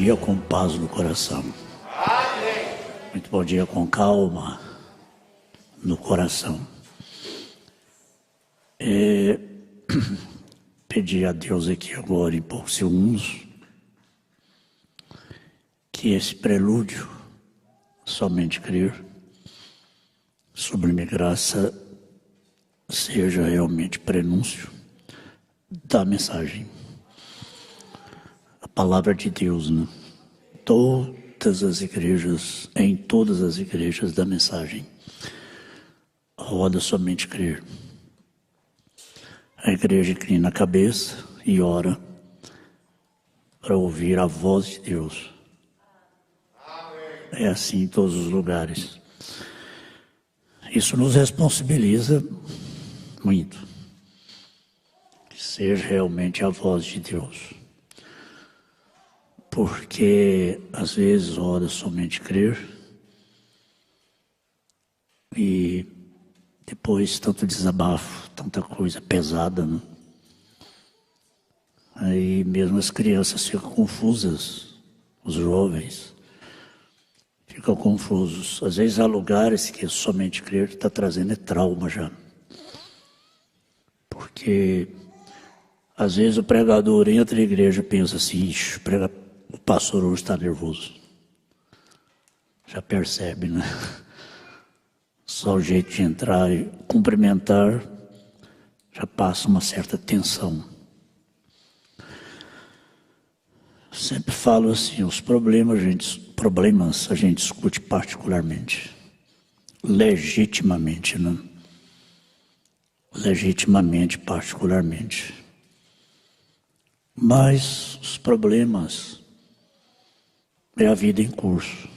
dia com paz no coração. Amém. Muito bom dia com calma no coração. Pedi a Deus aqui agora em poucos segundos que esse prelúdio, somente crer, sublime graça, seja realmente prenúncio da mensagem. A palavra de Deus, né? Todas as igrejas, em todas as igrejas da mensagem, roda somente crer. A igreja inclina a cabeça e ora para ouvir a voz de Deus. É assim em todos os lugares. Isso nos responsabiliza muito. Que seja realmente a voz de Deus. Porque às vezes roda somente crer e depois tanto desabafo, tanta coisa pesada, né? Aí mesmo as crianças ficam confusas, os jovens ficam confusos. Às vezes há lugares que somente crer está trazendo trauma já. Porque às vezes o pregador entra na igreja e pensa assim, o pastor hoje está nervoso. Já percebe, né? Só o jeito de entrar e cumprimentar já passa uma certa tensão. Sempre falo assim, os problemas a gente discute particularmente, legitimamente, né? Legitimamente, particularmente. Mas os problemas é a vida em curso,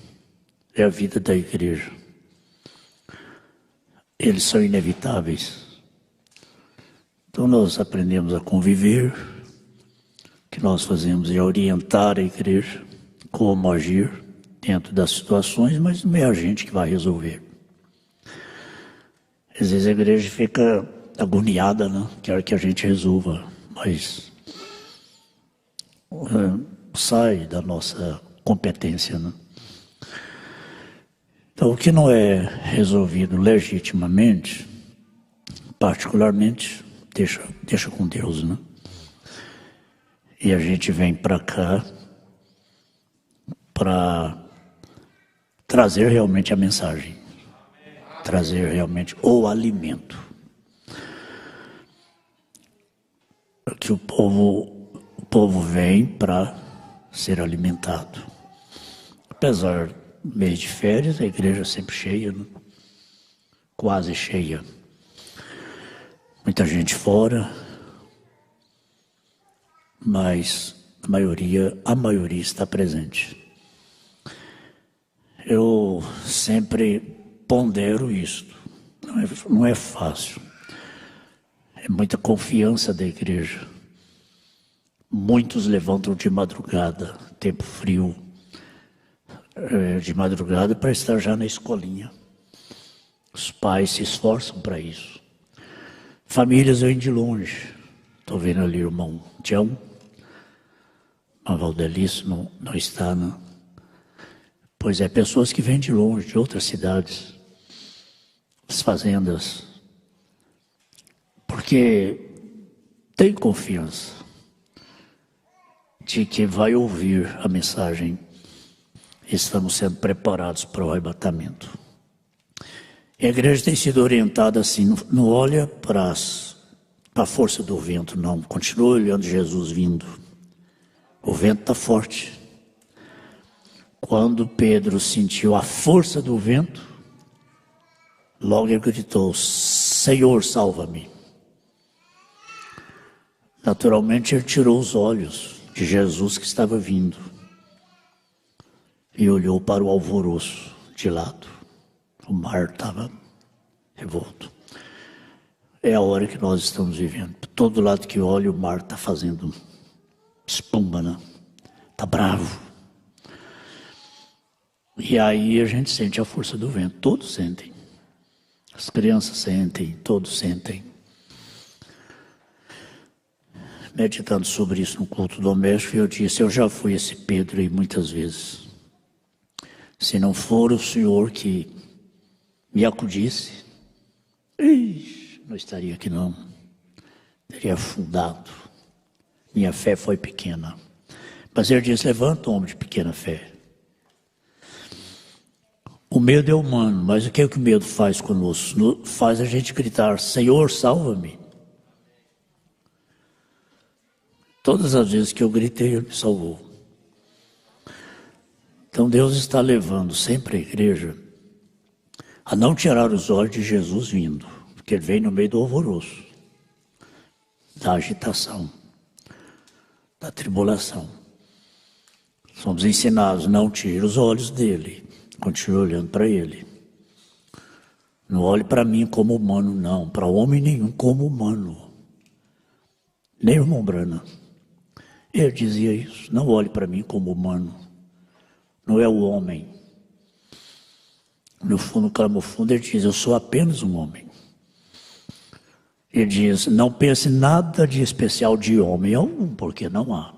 é a vida da igreja. Eles são inevitáveis. Então nós aprendemos a conviver. O que nós fazemos é orientar a igreja como agir dentro das situações, mas não é a gente que vai resolver. Às vezes a igreja fica agoniada, né? Quer que a gente resolva, mas sai da nossa competência, né? Então, o que não é resolvido legitimamente, particularmente, deixa com Deus, né? E a gente vem para cá para trazer realmente a mensagem, trazer realmente o alimento. Que o povo vem para ser alimentado. Apesar do mês de férias, a igreja sempre cheia, né? Quase cheia. Muita gente fora, mas a maioria está presente. Eu sempre pondero isso. Não é fácil. É muita confiança da igreja. Muitos levantam de madrugada, tempo frio, de madrugada para estar já na escolinha. Os pais se esforçam para isso. Famílias vêm de longe. Estou vendo ali o irmão Tião. A Valdelice não está, né? Pois é, pessoas que vêm de longe, de outras cidades, as fazendas, porque tem confiança de que vai ouvir a mensagem. Estamos sendo preparados para o arrebatamento. E a igreja tem sido orientada assim, não olha para a força do vento, não. Continua olhando Jesus vindo. O vento está forte. Quando Pedro sentiu a força do vento, logo ele gritou, Senhor, salva-me. Naturalmente ele tirou os olhos de Jesus que estava vindo e olhou para o alvoroço de lado. O mar estava revolto. É a hora que nós estamos vivendo. Por todo lado que olha, o mar está fazendo espuma, né? Está bravo. E aí a gente sente a força do vento. Todos sentem. As crianças sentem, todos sentem. meditando sobre isso no culto doméstico, e eu disse, eu já fui esse Pedro aí muitas vezes. Se não for o Senhor que me acudisse, não estaria aqui não. Teria afundado. Minha fé foi pequena. Mas ele diz, levanta, homem de pequena fé. O medo é humano, mas o que o medo faz conosco? Faz a gente gritar, Senhor, salva-me. Todas as vezes que eu gritei, Ele me salvou. Então Deus está levando sempre a igreja a não tirar os olhos de Jesus vindo, porque Ele vem no meio do alvoroço, da agitação, da tribulação. Somos ensinados, não tire os olhos dele, continue olhando para Ele. Não olhe para mim como humano, não, para homem nenhum como humano. Nem o irmão Brana. Ele dizia isso, não olhe para mim como humano, não é o homem. No fundo, clamo fundo, ele diz, eu sou apenas um homem. Ele diz, não pense nada de especial de homem algum, porque não há.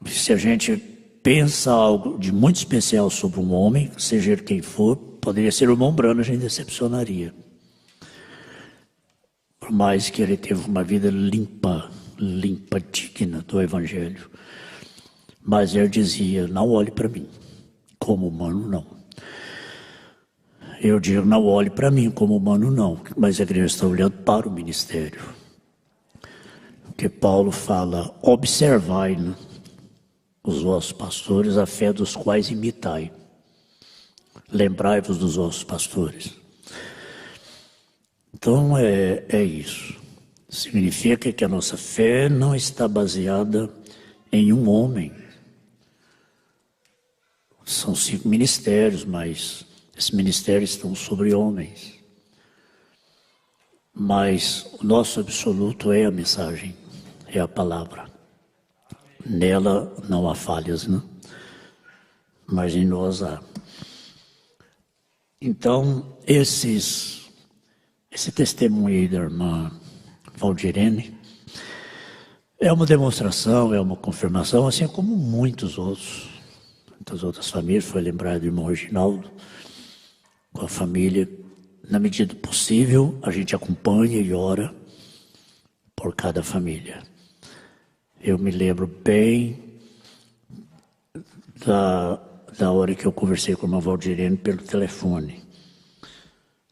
Se a gente pensa algo de muito especial sobre um homem, seja ele quem for, poderia ser o irmão Brana, a gente decepcionaria. Por mais que ele teve uma vida limpa, digna do Evangelho. Mas ele dizia, não olhe para mim, como humano não. Eu digo, não olhe para mim como humano não, mas a igreja está olhando para o ministério. Porque Paulo fala, observai, né, os vossos pastores, a fé dos quais imitai. Lembrai-vos dos vossos pastores. Então é isso. Significa que a nossa fé não está baseada em um homem. São 5 ministérios, mas esses ministérios estão sobre homens. Mas o nosso absoluto é a mensagem, é a palavra. Nela não há falhas, né? Mas em nós há. Então, esse testemunho aí da irmã Valdirene é uma demonstração, é uma confirmação, assim como muitas outras famílias. Foi lembrado do irmão Reginaldo, com a família. Na medida do possível, a gente acompanha e ora por cada família. Eu me lembro bem da hora que eu conversei com a irmã Valdirene pelo telefone.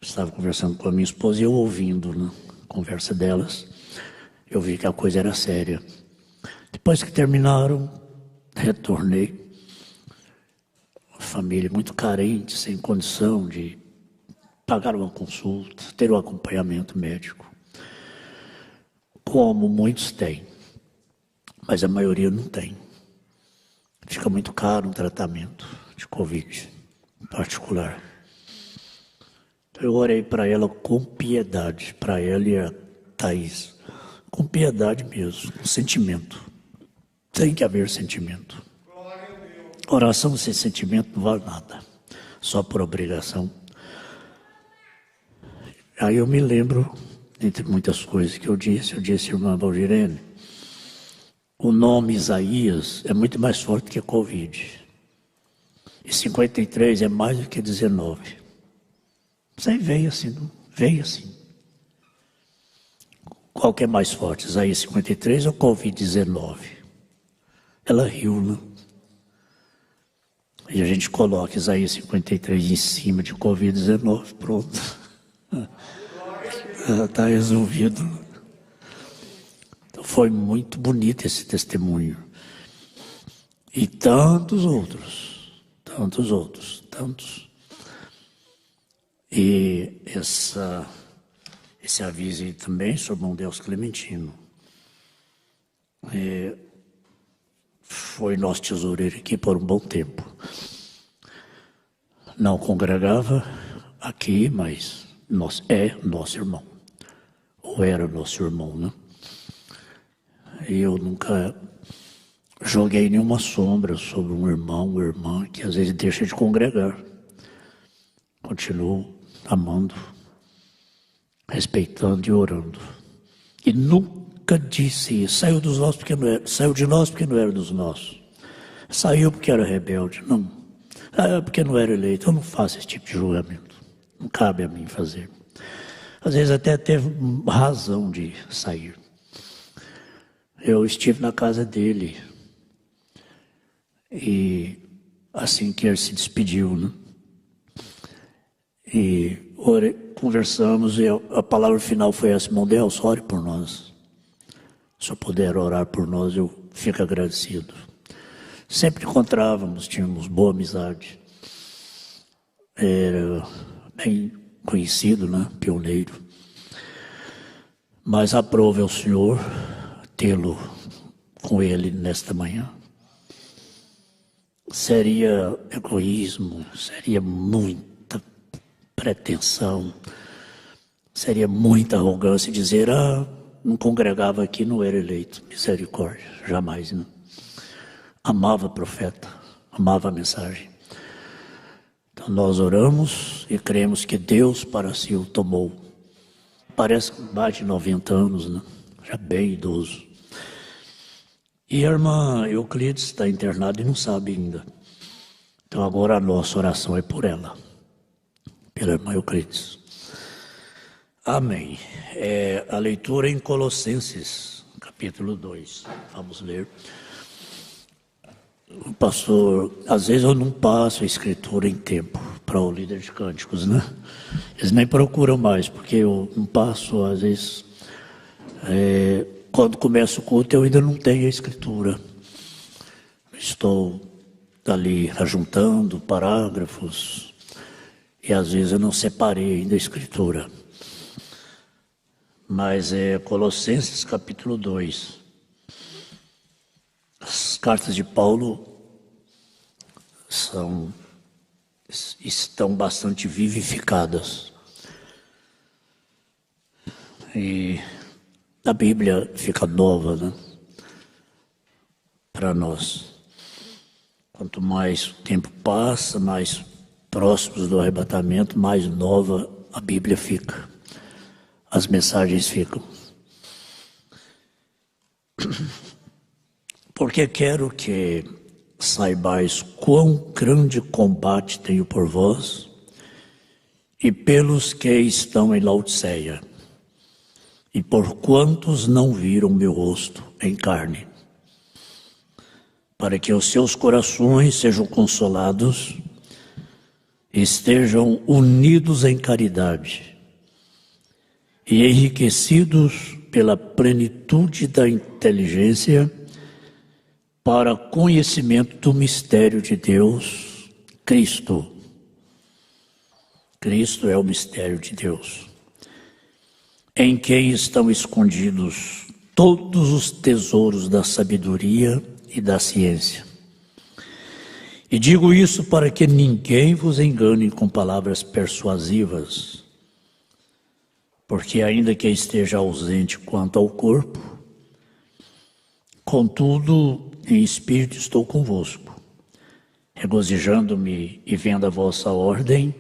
Estava conversando com a minha esposa e eu ouvindo, né, a conversa delas. Eu vi que a coisa era séria. Depois que terminaram, retornei. Uma família muito carente, sem condição de pagar uma consulta, ter um acompanhamento médico. Como muitos têm, mas a maioria não tem. Fica muito caro um tratamento de Covid em particular. Eu orei para ela com piedade, para ela e a Thaís, com piedade mesmo, com sentimento. Tem que haver sentimento. Oração sem sentimento não vale nada, só por obrigação. Aí eu me lembro, entre muitas coisas que eu disse, irmã Valdirene, o nome Isaías é muito mais forte que a Covid. E 53 é mais do que 19. Isso aí veio assim, não? Veio assim. Qual que é mais forte, Isaías 53 ou Covid-19? Ela riu, né? E a gente coloca Isaías 53 em cima de Covid-19, pronto. Está resolvido. Então foi muito bonito esse testemunho. E tantos outros. E esse aviso aí também sobre o irmão Deus Clementino. Foi nosso tesoureiro aqui por um bom tempo. Não congregava aqui, mas é nosso irmão. Ou era nosso irmão, né? E eu nunca joguei nenhuma sombra sobre um irmão ou irmã que às vezes deixa de congregar. Continuo amando. respeitando e orando. E nunca disse isso. Saiu dos nossos porque não era, saiu de nós porque não era dos nossos. Saiu porque era rebelde. Não. Saiu porque não era eleito. Eu não faço esse tipo de julgamento. Não cabe a mim fazer. Às vezes até teve razão de sair. Eu estive na casa dele. E assim que ele se despediu, né? E conversamos e a palavra final foi essa: irmão Delso, ore por nós. Se eu puder orar por nós, eu fico agradecido. Sempre encontrávamos, tínhamos boa amizade. Era bem conhecido, né? Pioneiro. Mas aprove ao Senhor tê-lo com ele nesta manhã. Seria egoísmo, seria muita pretensão, seria muita arrogância dizer: não congregava aqui, não era eleito. Misericórdia, jamais, não. Amava o profeta, amava a mensagem. Então nós oramos e cremos que Deus para si o tomou. Parece que mais de 90 anos, né? Já bem idoso. E a irmã Euclides está internada e não sabe ainda. Então agora a nossa oração é por ela, pela irmã Euclides. Amém. A leitura em Colossenses, capítulo 2. Vamos ler. O pastor, às vezes eu não passo a escritura em tempo para o líder de cânticos, né? Eles nem procuram mais, porque eu não passo, às vezes... Quando começa o culto, eu ainda não tenho a escritura. Estou ali ajuntando parágrafos e às vezes eu não separei ainda a escritura. Mas é Colossenses capítulo 2. As cartas de Paulo estão bastante vivificadas. E a Bíblia fica nova, né? Para nós. Quanto mais o tempo passa, mais próximos do arrebatamento, mais nova a Bíblia fica. As mensagens ficam. Porque quero que saibais quão grande combate tenho por vós e pelos que estão em Laodiceia, e por quantos não viram meu rosto em carne, para que os seus corações sejam consolados, estejam unidos em caridade e enriquecidos pela plenitude da inteligência para conhecimento do mistério de Deus, Cristo. Cristo é o mistério de Deus, em quem estão escondidos todos os tesouros da sabedoria e da ciência. E digo isso para que ninguém vos engane com palavras persuasivas, porque ainda que esteja ausente quanto ao corpo, contudo, em espírito estou convosco, regozijando-me e vendo a vossa ordem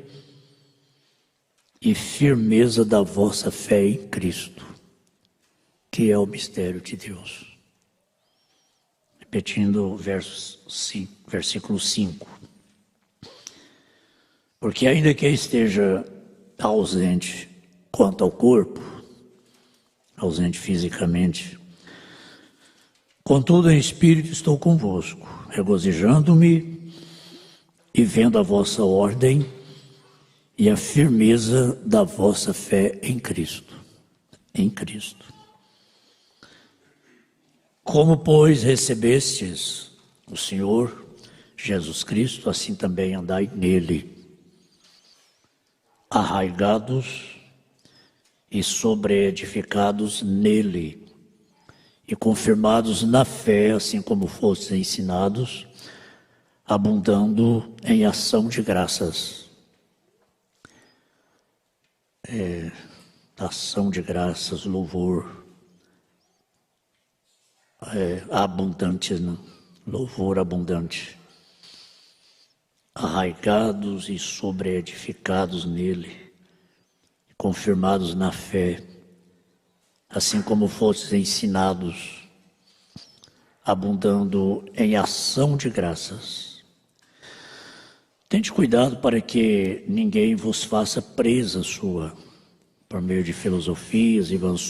e firmeza da vossa fé em Cristo, que é o mistério de Deus. Repetindo versículo 5. Porque ainda que esteja ausente quanto ao corpo, ausente fisicamente, contudo em espírito estou convosco, regozijando-me e vendo a vossa ordem e a firmeza da vossa fé em Cristo. Em Cristo. Como, pois, recebestes o Senhor Jesus Cristo, assim também andai nele, arraigados e sobreedificados nele, e confirmados na fé, assim como fostes ensinados, abundando em ação de graças. Ação de graças, louvor. Abundante, né? Louvor abundante. Arraigados e sobreedificados nele, confirmados na fé, assim como fostes ensinados, abundando em ação de graças. Tente cuidado para que ninguém vos faça presa sua, por meio de filosofias e vãs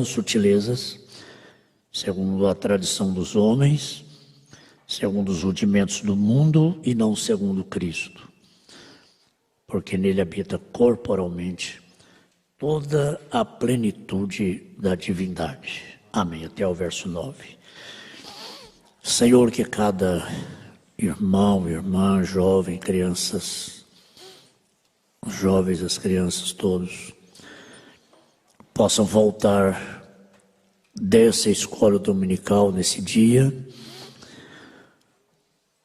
sutilezas, segundo a tradição dos homens, segundo os rudimentos do mundo e não segundo Cristo, porque nele habita corporalmente toda a plenitude da divindade. Amém. Até o verso 9. Senhor, que cada irmão, irmã, jovem, crianças, os jovens, as crianças, todos, possam voltar dessa escola dominical nesse dia,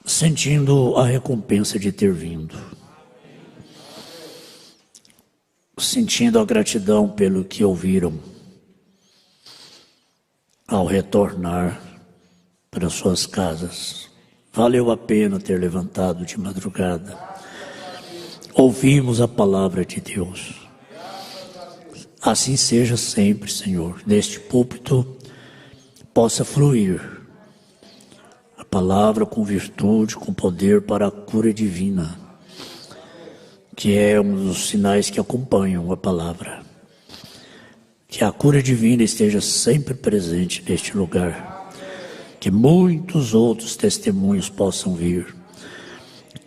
sentindo a recompensa de ter vindo, sentindo a gratidão pelo que ouviram, ao retornar para suas casas. Valeu a pena ter levantado de madrugada. Ouvimos a palavra de Deus. Assim seja sempre, Senhor. Deste púlpito possa fluir a palavra com virtude, com poder para a cura divina, que é um dos sinais que acompanham a palavra. Que a cura divina esteja sempre presente neste lugar. Que muitos outros testemunhos possam vir.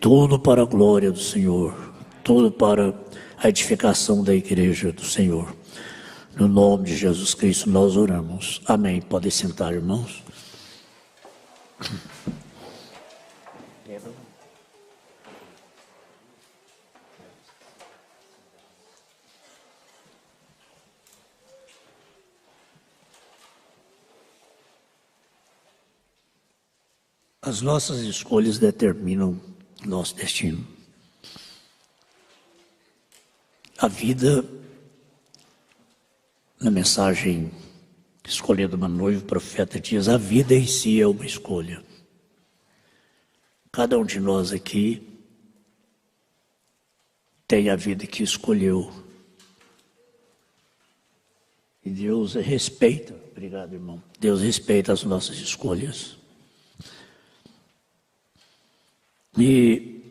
Tudo para a glória do Senhor. Tudo para a edificação da igreja do Senhor. No nome de Jesus Cristo nós oramos. Amém. Podem sentar, irmãos. As nossas escolhas determinam nosso destino. A vida, na mensagem Escolhendo uma Noiva, o profeta diz, a vida em si é uma escolha. Cada um de nós aqui tem a vida que escolheu. E Deus respeita, obrigado, irmão, Deus respeita as nossas escolhas. E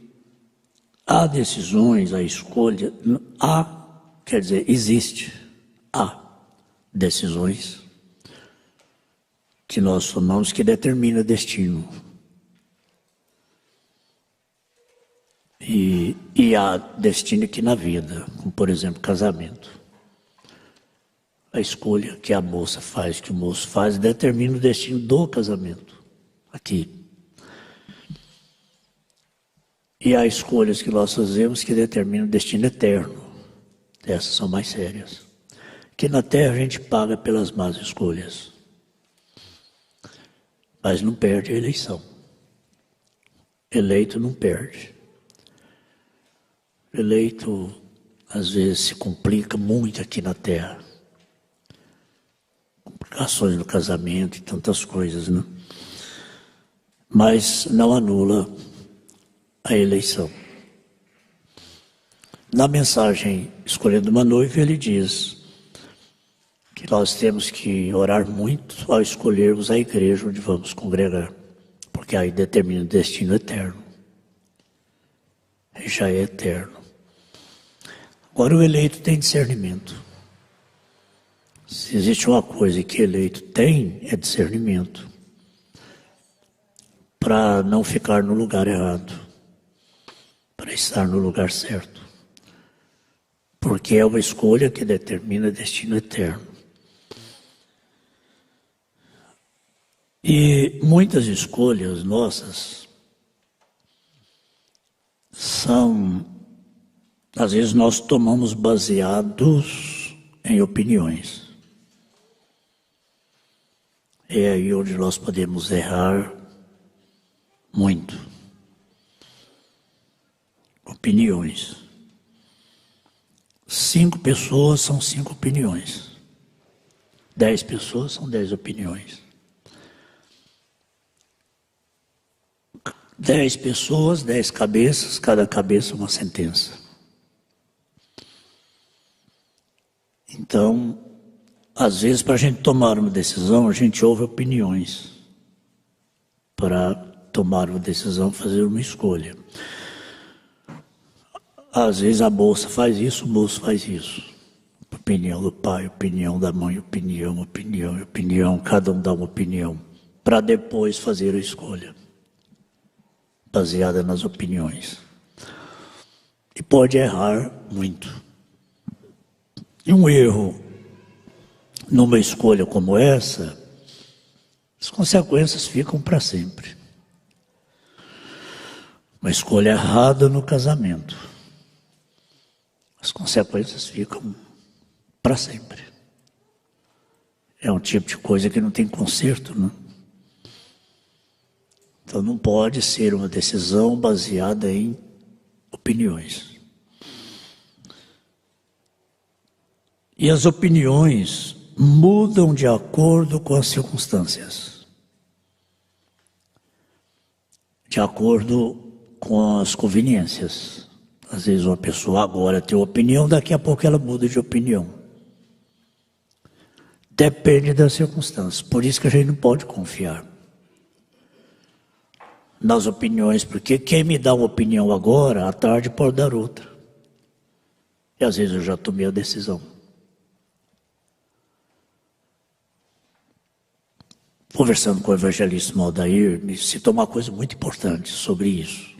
há decisões, há escolha, há decisões que nós tomamos que determinam destino. E há destino aqui na vida, como por exemplo casamento. A escolha que a moça faz, que o moço faz, determina o destino do casamento, aqui. E há escolhas que nós fazemos que determinam o destino eterno. Essas são mais sérias. Que na terra a gente paga pelas más escolhas. Mas não perde a eleição. Eleito não perde. Eleito, às vezes, se complica muito aqui na terra. Complicações no casamento e tantas coisas, né? Mas não anula a eleição. Na mensagem Escolhendo uma Noiva, ele diz que nós temos que orar muito ao escolhermos a igreja onde vamos congregar, porque aí determina o destino eterno. Aí já é eterno. Agora o eleito tem discernimento. Se existe uma coisa que eleito tem, é discernimento. Para não ficar no lugar errado. Para estar no lugar certo. Porque é uma escolha que determina destino eterno. E muitas escolhas nossas são, às vezes nós tomamos baseados em opiniões. É aí onde nós podemos errar muito. Opiniões. 5 pessoas são 5 opiniões. 10 pessoas são 10 opiniões. 10 pessoas, 10 cabeças, cada cabeça uma sentença. Então, às vezes, para a gente tomar uma decisão, a gente ouve opiniões para tomar uma decisão, fazer uma escolha. Às vezes a moça faz isso, o moço faz isso. Opinião do pai, opinião da mãe, opinião, cada um dá uma opinião, para depois fazer a escolha, baseada nas opiniões. E pode errar muito. E um erro numa escolha como essa, as consequências ficam para sempre. Uma escolha errada no casamento, as consequências ficam para sempre. É um tipo de coisa que não tem conserto, né? Então não pode ser uma decisão baseada em opiniões. E as opiniões mudam de acordo com as circunstâncias, de acordo com as conveniências. Às vezes uma pessoa agora tem uma opinião, daqui a pouco ela muda de opinião. Depende das circunstâncias. Por isso que a gente não pode confiar nas opiniões, porque quem me dá uma opinião agora, à tarde pode dar outra. E às vezes eu já tomei a decisão. Conversando com o evangelista Aldair, me citou uma coisa muito importante sobre isso.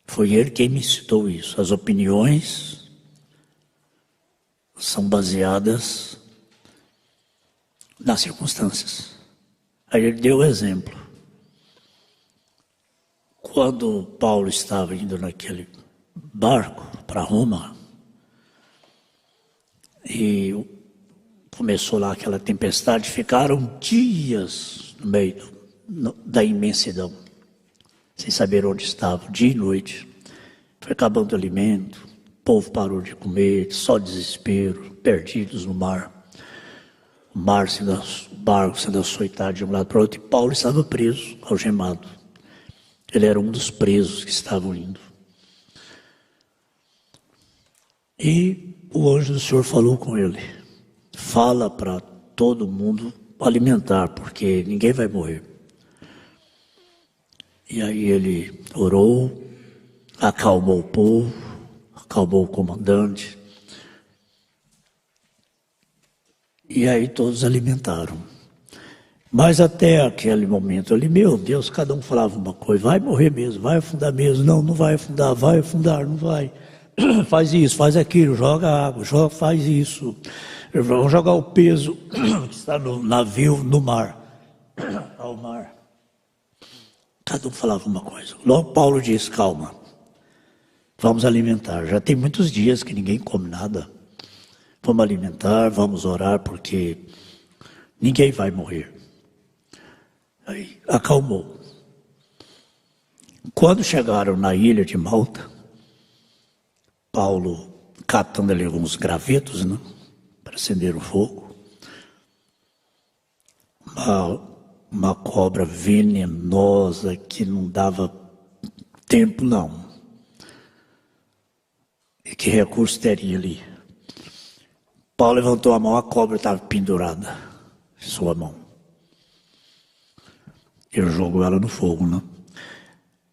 Foi ele quem me citou isso. As opiniões são baseadas nas circunstâncias. Aí ele deu o exemplo. Quando Paulo estava indo naquele barco para Roma, e começou lá aquela tempestade, ficaram dias no meio da imensidão, sem saber onde estavam, dia e noite. Foi acabando o alimento, o povo parou de comer, só desespero, perdidos no mar. O barco sendo açoitado de um lado para o outro, e Paulo estava preso, algemado. Ele era um dos presos que estavam indo. E o anjo do Senhor falou com ele: fala para todo mundo alimentar, porque ninguém vai morrer. E aí ele orou, acalmou o povo, acalmou o comandante. E aí todos alimentaram. Mas até aquele momento ali, meu Deus, cada um falava uma coisa: vai morrer mesmo, vai afundar mesmo, não, não vai afundar, não vai. Faz isso, faz aquilo, joga água, faz isso. Vamos jogar o peso que está no navio no mar, ao mar. Cada um falava uma coisa. Logo Paulo disse: calma, vamos alimentar. Já tem muitos dias que ninguém come nada. Vamos alimentar, vamos orar, porque ninguém vai morrer. Aí acalmou. Quando chegaram na ilha de Malta, Paulo catando ali alguns gravetos, né, para acender o fogo, uma cobra venenosa que não dava tempo não. E que recurso teria ali? Paulo levantou a mão, a cobra estava pendurada em sua mão. Ele jogou ela no fogo, né?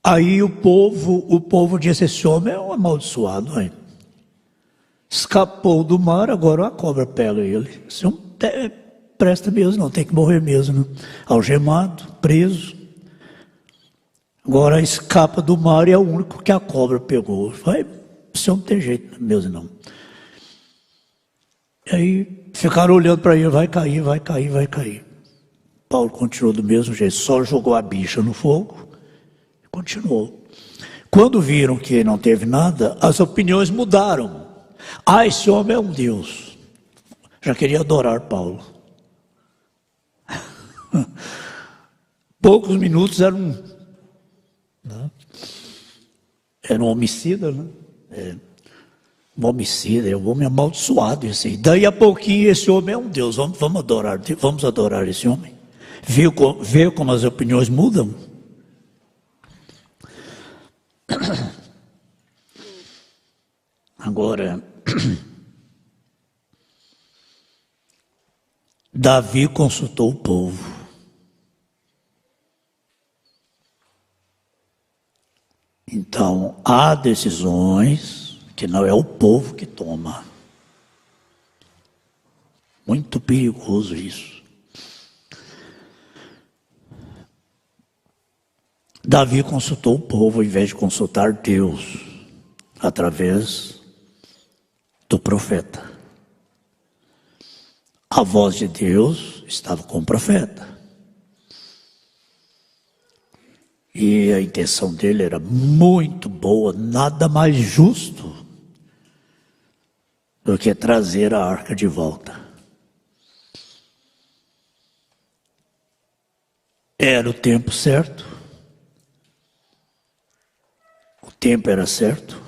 Aí o povo disse: esse homem é um amaldiçoado, hein? Escapou do mar, agora a cobra pega ele. Esse homem presta mesmo, não, tem que morrer mesmo, né? Algemado, preso. Agora escapa do mar e é o único que a cobra pegou. Esse homem não tem jeito mesmo, não. E aí ficaram olhando para ele: vai cair, vai cair, vai cair. Paulo continuou do mesmo jeito, só jogou a bicha no fogo e continuou. Quando viram que não teve nada, as opiniões mudaram. Ah, esse homem é um Deus. Já queria adorar Paulo. Poucos minutos era um homicida, né? Um homicida, é um homem amaldiçoado esse aí. Daí a pouquinho esse homem é um Deus. Vamos adorar esse homem. Viu como as opiniões mudam? Agora, Davi consultou o povo. Então, há decisões que não é o povo que toma. Muito perigoso isso. Davi consultou o povo ao invés de consultar Deus, através do profeta. A voz de Deus estava com o profeta. E a intenção dele era muito boa, nada mais justo do que trazer a arca de volta. Era o tempo certo. O tempo era certo.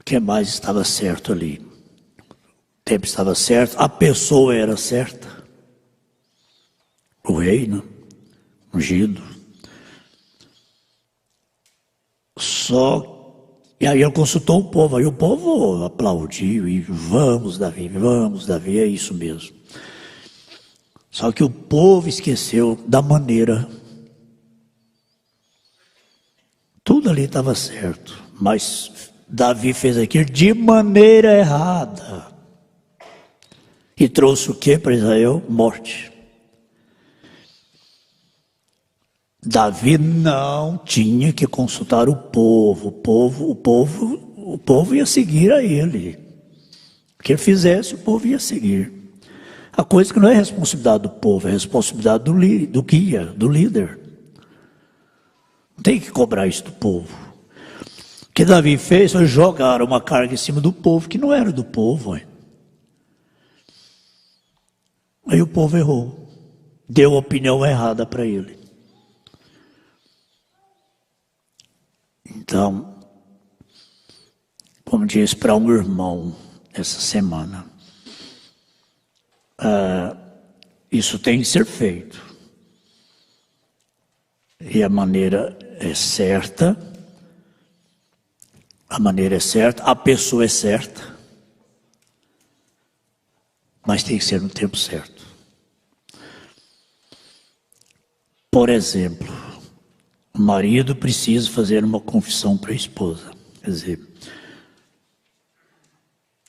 O que mais estava certo ali? O tempo estava certo, a pessoa era certa. O rei, né? Ungido. E aí ele consultou o povo, aí o povo aplaudiu e vamos Davi, é isso mesmo. Só que o povo esqueceu da maneira. Tudo ali estava certo, mas Davi fez aquilo de maneira errada. E trouxe o que para Israel? Morte. Davi não tinha que consultar o povo. O povo ia seguir a ele. O que ele fizesse, o povo ia seguir. A coisa que não é responsabilidade do povo, é responsabilidade do guia, do líder. Não tem que cobrar isso do povo. O que Davi fez foi jogar uma carga em cima do povo que não era do povo. Aí o povo errou. Deu a opinião errada para ele. Então, como disse para um irmão essa semana, isso tem que ser feito. E a maneira é certa, a pessoa é certa, mas tem que ser no tempo certo. Por exemplo, o marido precisa fazer uma confissão para a esposa. Quer dizer,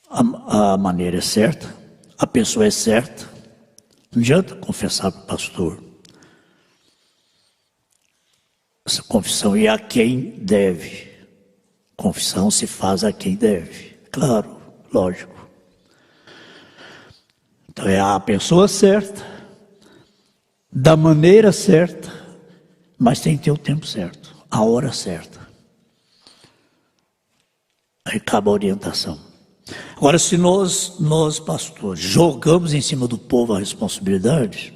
a maneira é certa, a pessoa é certa. Não adianta confessar para o pastor. Essa confissão é a quem deve. Confissão se faz a quem deve. Claro, lógico. Então é a pessoa certa, da maneira certa, mas tem que ter o tempo certo, a hora certa. Aí acaba a orientação. Agora, se nós pastores, jogamos em cima do povo a responsabilidade,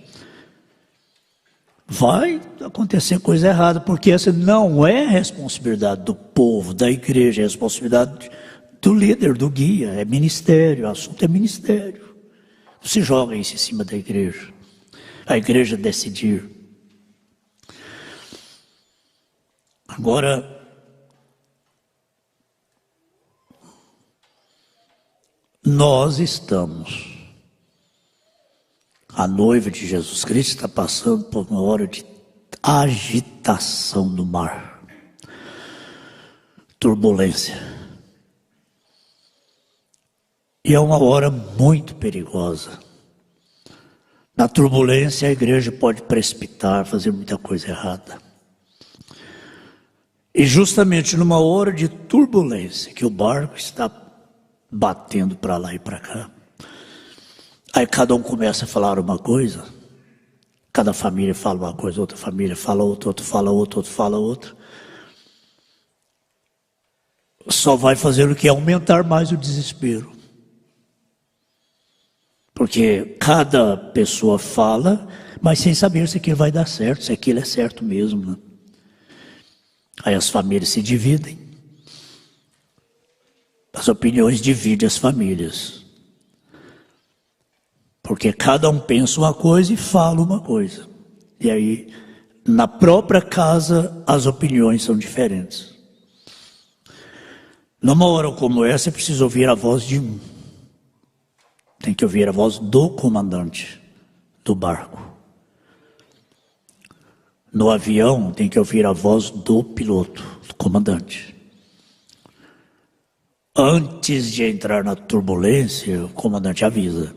vai acontecer coisa errada, porque essa não é responsabilidade do povo, da igreja, é responsabilidade do líder, do guia, é ministério, o assunto é ministério. Não se joga isso em cima da igreja. A igreja decidir. Agora, nós estamos, a noiva de Jesus Cristo está passando por uma hora de agitação do mar, turbulência. E é uma hora muito perigosa. Na turbulência, a igreja pode precipitar, fazer muita coisa errada. E justamente numa hora de turbulência, que o barco está batendo para lá e para cá, aí cada um começa a falar uma coisa, cada família fala uma coisa, outra família fala outra, outro fala outra, outro fala outra. Só vai fazer o que? Aumentar mais o desespero. Porque cada pessoa fala, mas sem saber se aquilo vai dar certo, se aquilo é certo mesmo, né? Aí as famílias se dividem. As opiniões dividem as famílias. Porque cada um pensa uma coisa e fala uma coisa. E aí, na própria casa, as opiniões são diferentes. Numa hora como essa, é preciso ouvir a voz de um. tem que ouvir a voz do comandante do barco. No avião, tem que ouvir a voz do piloto, do comandante. Antes de entrar na turbulência, o comandante avisa: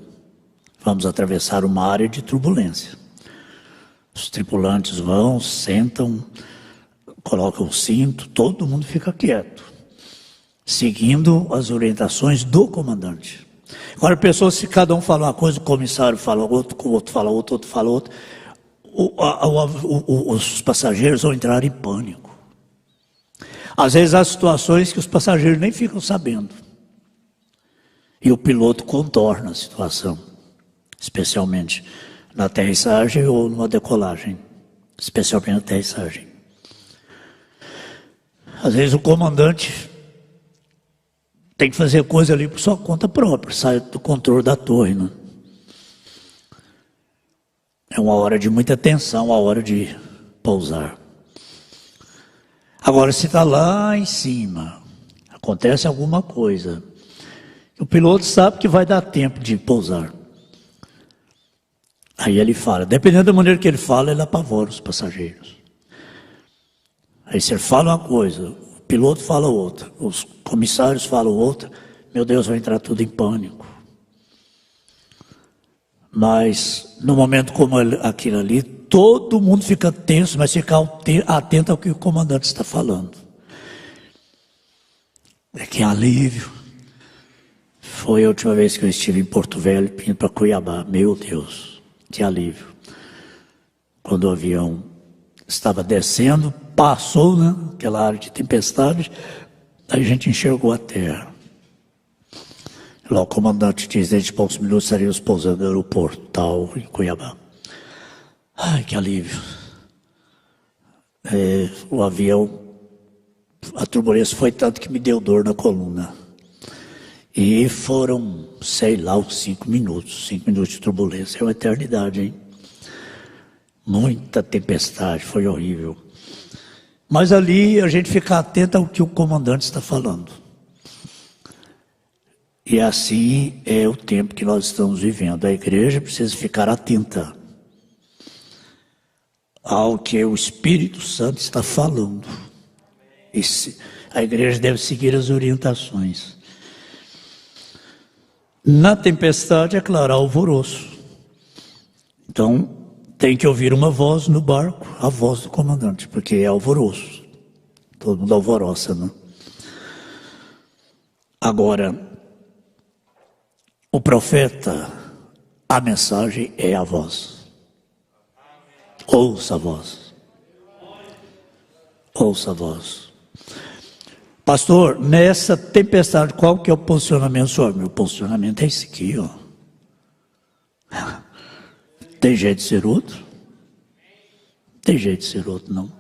vamos atravessar uma área de turbulência. Os tripulantes vão, sentam, colocam o cinto, todo mundo fica quieto, seguindo as orientações do comandante. Agora, pessoas, se cada um fala uma coisa, o comissário fala outra, o outro fala outra, outro fala outra, os passageiros vão entrar em pânico. Às vezes há situações que os passageiros nem ficam sabendo. E o piloto contorna a situação, especialmente na aterrissagem ou numa decolagem, especialmente na aterrissagem. Às vezes o comandante tem que fazer coisa ali por sua conta própria, sai do controle da torre, né? É uma hora de muita tensão, a hora de pousar. Agora, se está lá em cima, acontece alguma coisa, o piloto sabe que vai dar tempo de pousar. Aí ele fala, dependendo da maneira que ele fala, ele apavora os passageiros. Aí se ele fala uma coisa, o piloto fala outra, os comissários falam outra, meu Deus, vai entrar tudo em pânico. Mas, no momento como aquilo ali, todo mundo fica tenso, mas fica atento ao que o comandante está falando. É que alívio. Foi a última vez que eu estive em Porto Velho, indo para Cuiabá. Meu Deus, que alívio. Quando o avião estava descendo, passou, né, aquela área de tempestade, aí a gente enxergou a terra. Lá o comandante diz, dentro de poucos minutos estaríamos pousando no aeroporto, tal, em Cuiabá. Ai, que alívio. O avião, a turbulência foi tanto que me deu dor na coluna. E foram, sei lá, uns 5 minutos. 5 minutos de turbulência, é uma eternidade, hein? Muita tempestade, foi horrível. Mas ali a gente fica atento ao que o comandante está falando. E assim é o tempo que nós estamos vivendo. A igreja precisa ficar atenta ao que o Espírito Santo está falando. A igreja deve seguir as orientações. Na tempestade, é claro, há alvoroço. Então, tem que ouvir uma voz no barco, a voz do comandante, porque é alvoroço. Todo mundo alvoroça, né? Agora, o profeta, a mensagem é a voz. Ouça a voz. Ouça a voz. Pastor, nessa tempestade, qual que é o posicionamento do senhor? Meu posicionamento é esse aqui, ó. Tem jeito de ser outro? Tem jeito de ser outro, não.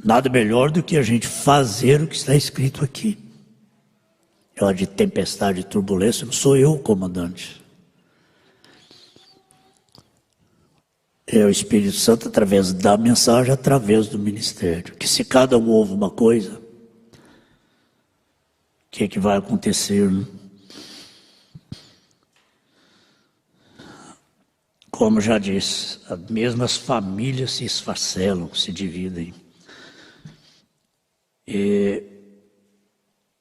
Nada melhor do que a gente fazer o que está escrito aqui. É hora de tempestade e turbulência, não sou eu o comandante. É o Espírito Santo através da mensagem, através do ministério. Que se cada um ouve uma coisa, o que é que vai acontecer, né? Como já disse, as mesmas famílias se esfacelam, se dividem. E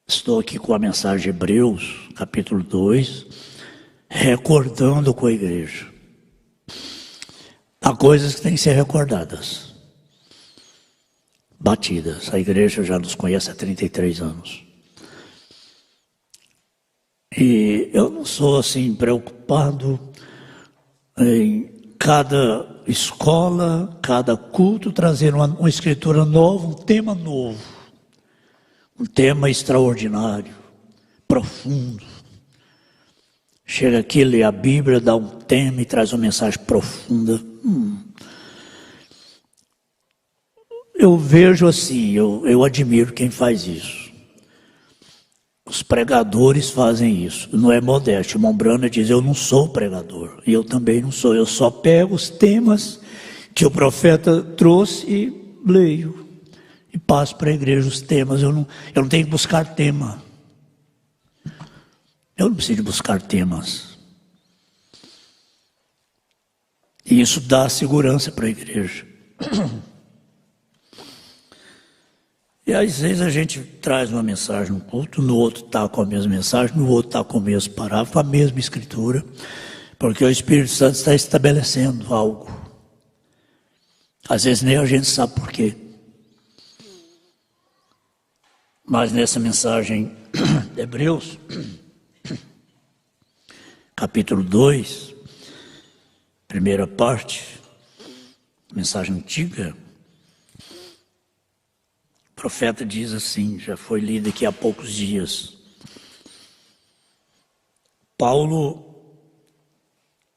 estou aqui com a mensagem de Hebreus, capítulo 2, recordando com a igreja. Há coisas que têm que ser recordadas, batidas. A igreja já nos conhece há 33 anos. E eu não sou assim preocupado em cada escola, cada culto, trazer uma escritura nova, um tema novo. Um tema extraordinário, profundo. Chega aqui, lê a Bíblia, dá um tema e traz uma mensagem profunda. Eu vejo assim, eu admiro quem faz isso. Os pregadores fazem isso, não é modéstia. O Mombrana diz, eu não sou pregador, e eu também não sou. Eu só pego os temas que o profeta trouxe e leio. E passo para a igreja os temas, eu não tenho que buscar tema. Eu não preciso buscar temas. E isso dá segurança para a igreja. E às vezes a gente traz uma mensagem no culto, no outro está com a mesma mensagem, no outro está com o mesmo parágrafo, a mesma escritura, porque o Espírito Santo está estabelecendo algo. Às vezes nem a gente sabe por quê. Mas nessa mensagem de Hebreus, capítulo 2, primeira parte, mensagem antiga, o profeta diz assim, já foi lido aqui há poucos dias. Paulo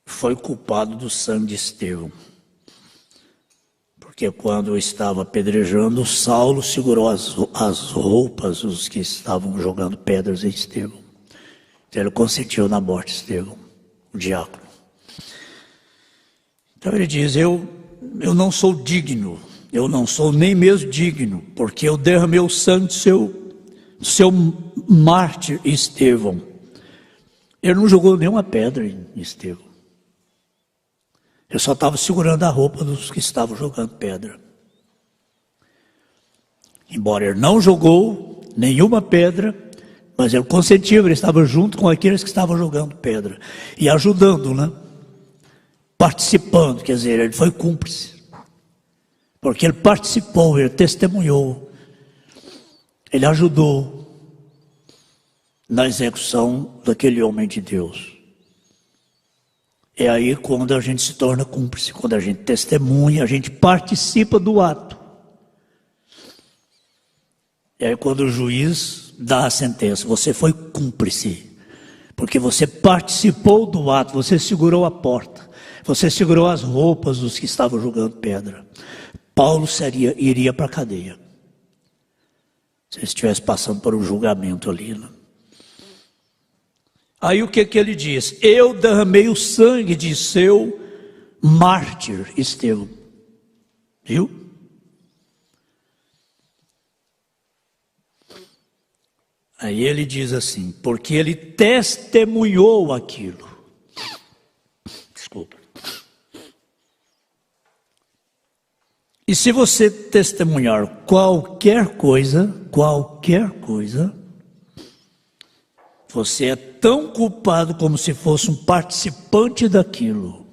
foi culpado do sangue de Estevão. Porque quando estava apedrejando, Saulo segurou as roupas dos que estavam jogando pedras em Estevão. Então ele consentiu na morte de Estevão, o diácono. Então ele diz, eu não sou digno, eu não sou nem mesmo digno, porque eu derramei o sangue do seu mártir Estevão. Ele não jogou nenhuma pedra em Estevão. Ele só estava segurando a roupa dos que estavam jogando pedra. Embora ele não jogou nenhuma pedra, mas ele consentiu, ele estava junto com aqueles que estavam jogando pedra. E ajudando, né? Participando, quer dizer, ele foi cúmplice. Porque ele participou, ele testemunhou. Ele ajudou na execução daquele homem de Deus. É aí quando a gente se torna cúmplice, quando a gente testemunha, a gente participa do ato. É aí quando o juiz dá a sentença, você foi cúmplice, porque você participou do ato, você segurou a porta, você segurou as roupas dos que estavam jogando pedra. Paulo iria para a cadeia, se ele estivesse passando por um julgamento ali, né? Aí o que ele diz? Eu derramei o sangue de seu mártir Estevão. Viu? Aí ele diz assim, porque ele testemunhou aquilo. Desculpa. E se você testemunhar qualquer coisa, você é tão culpado como se fosse um participante daquilo.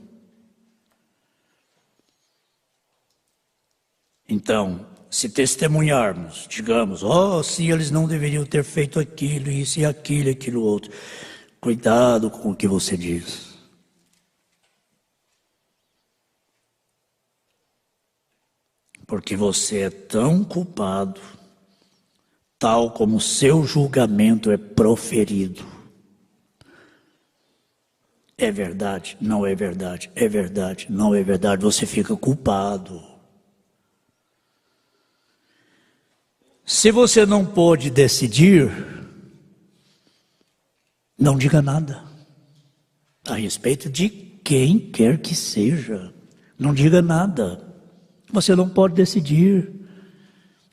Então, se testemunharmos, digamos, se eles não deveriam ter feito aquilo, isso e aquilo outro. Cuidado com o que você diz. Porque você é tão culpado, tal como o seu julgamento é proferido. É verdade, não é verdade, é verdade, não é verdade, você fica culpado. Se você não pode decidir, não diga nada a respeito de quem quer que seja. Não diga nada. Você não pode decidir.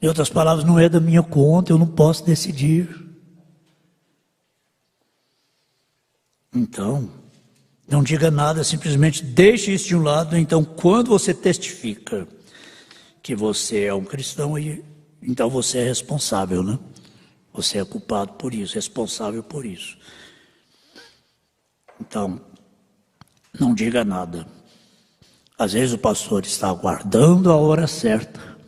Em outras palavras, não é da minha conta, eu não posso decidir. Então, não diga nada, simplesmente deixe isso de um lado. Então, quando você testifica que você é um cristão, então você é responsável, né? Você é culpado por isso, responsável por isso. Então, não diga nada. Às vezes o pastor está aguardando a hora certa,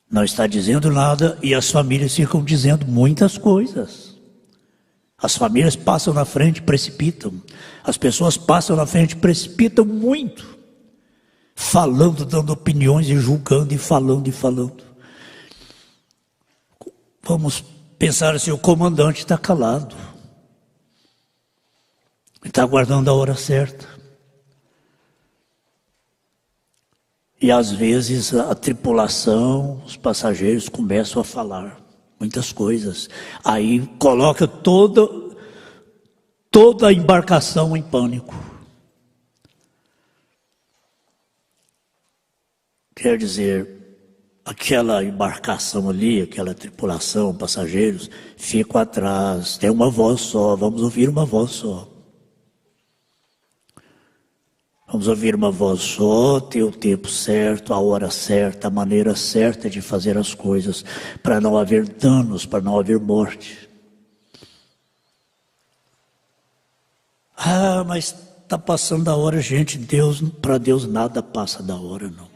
não está dizendo nada e as famílias ficam dizendo muitas coisas. As famílias passam na frente, precipitam. As pessoas passam na frente, precipitam muito. Falando, dando opiniões e julgando e falando e falando. Vamos pensar assim, o comandante está calado. Ele está aguardando a hora certa. E às vezes a tripulação, os passageiros começam a falar muitas coisas. Aí coloca toda a embarcação em pânico. Quer dizer, aquela embarcação ali, aquela tripulação, passageiros, ficam atrás, tem uma voz só, vamos ouvir uma voz só. Vamos ouvir uma voz só, ter o tempo certo, a hora certa, a maneira certa de fazer as coisas, para não haver danos, para não haver morte. Ah, mas está passando a hora, gente. Para Deus nada passa da hora, não.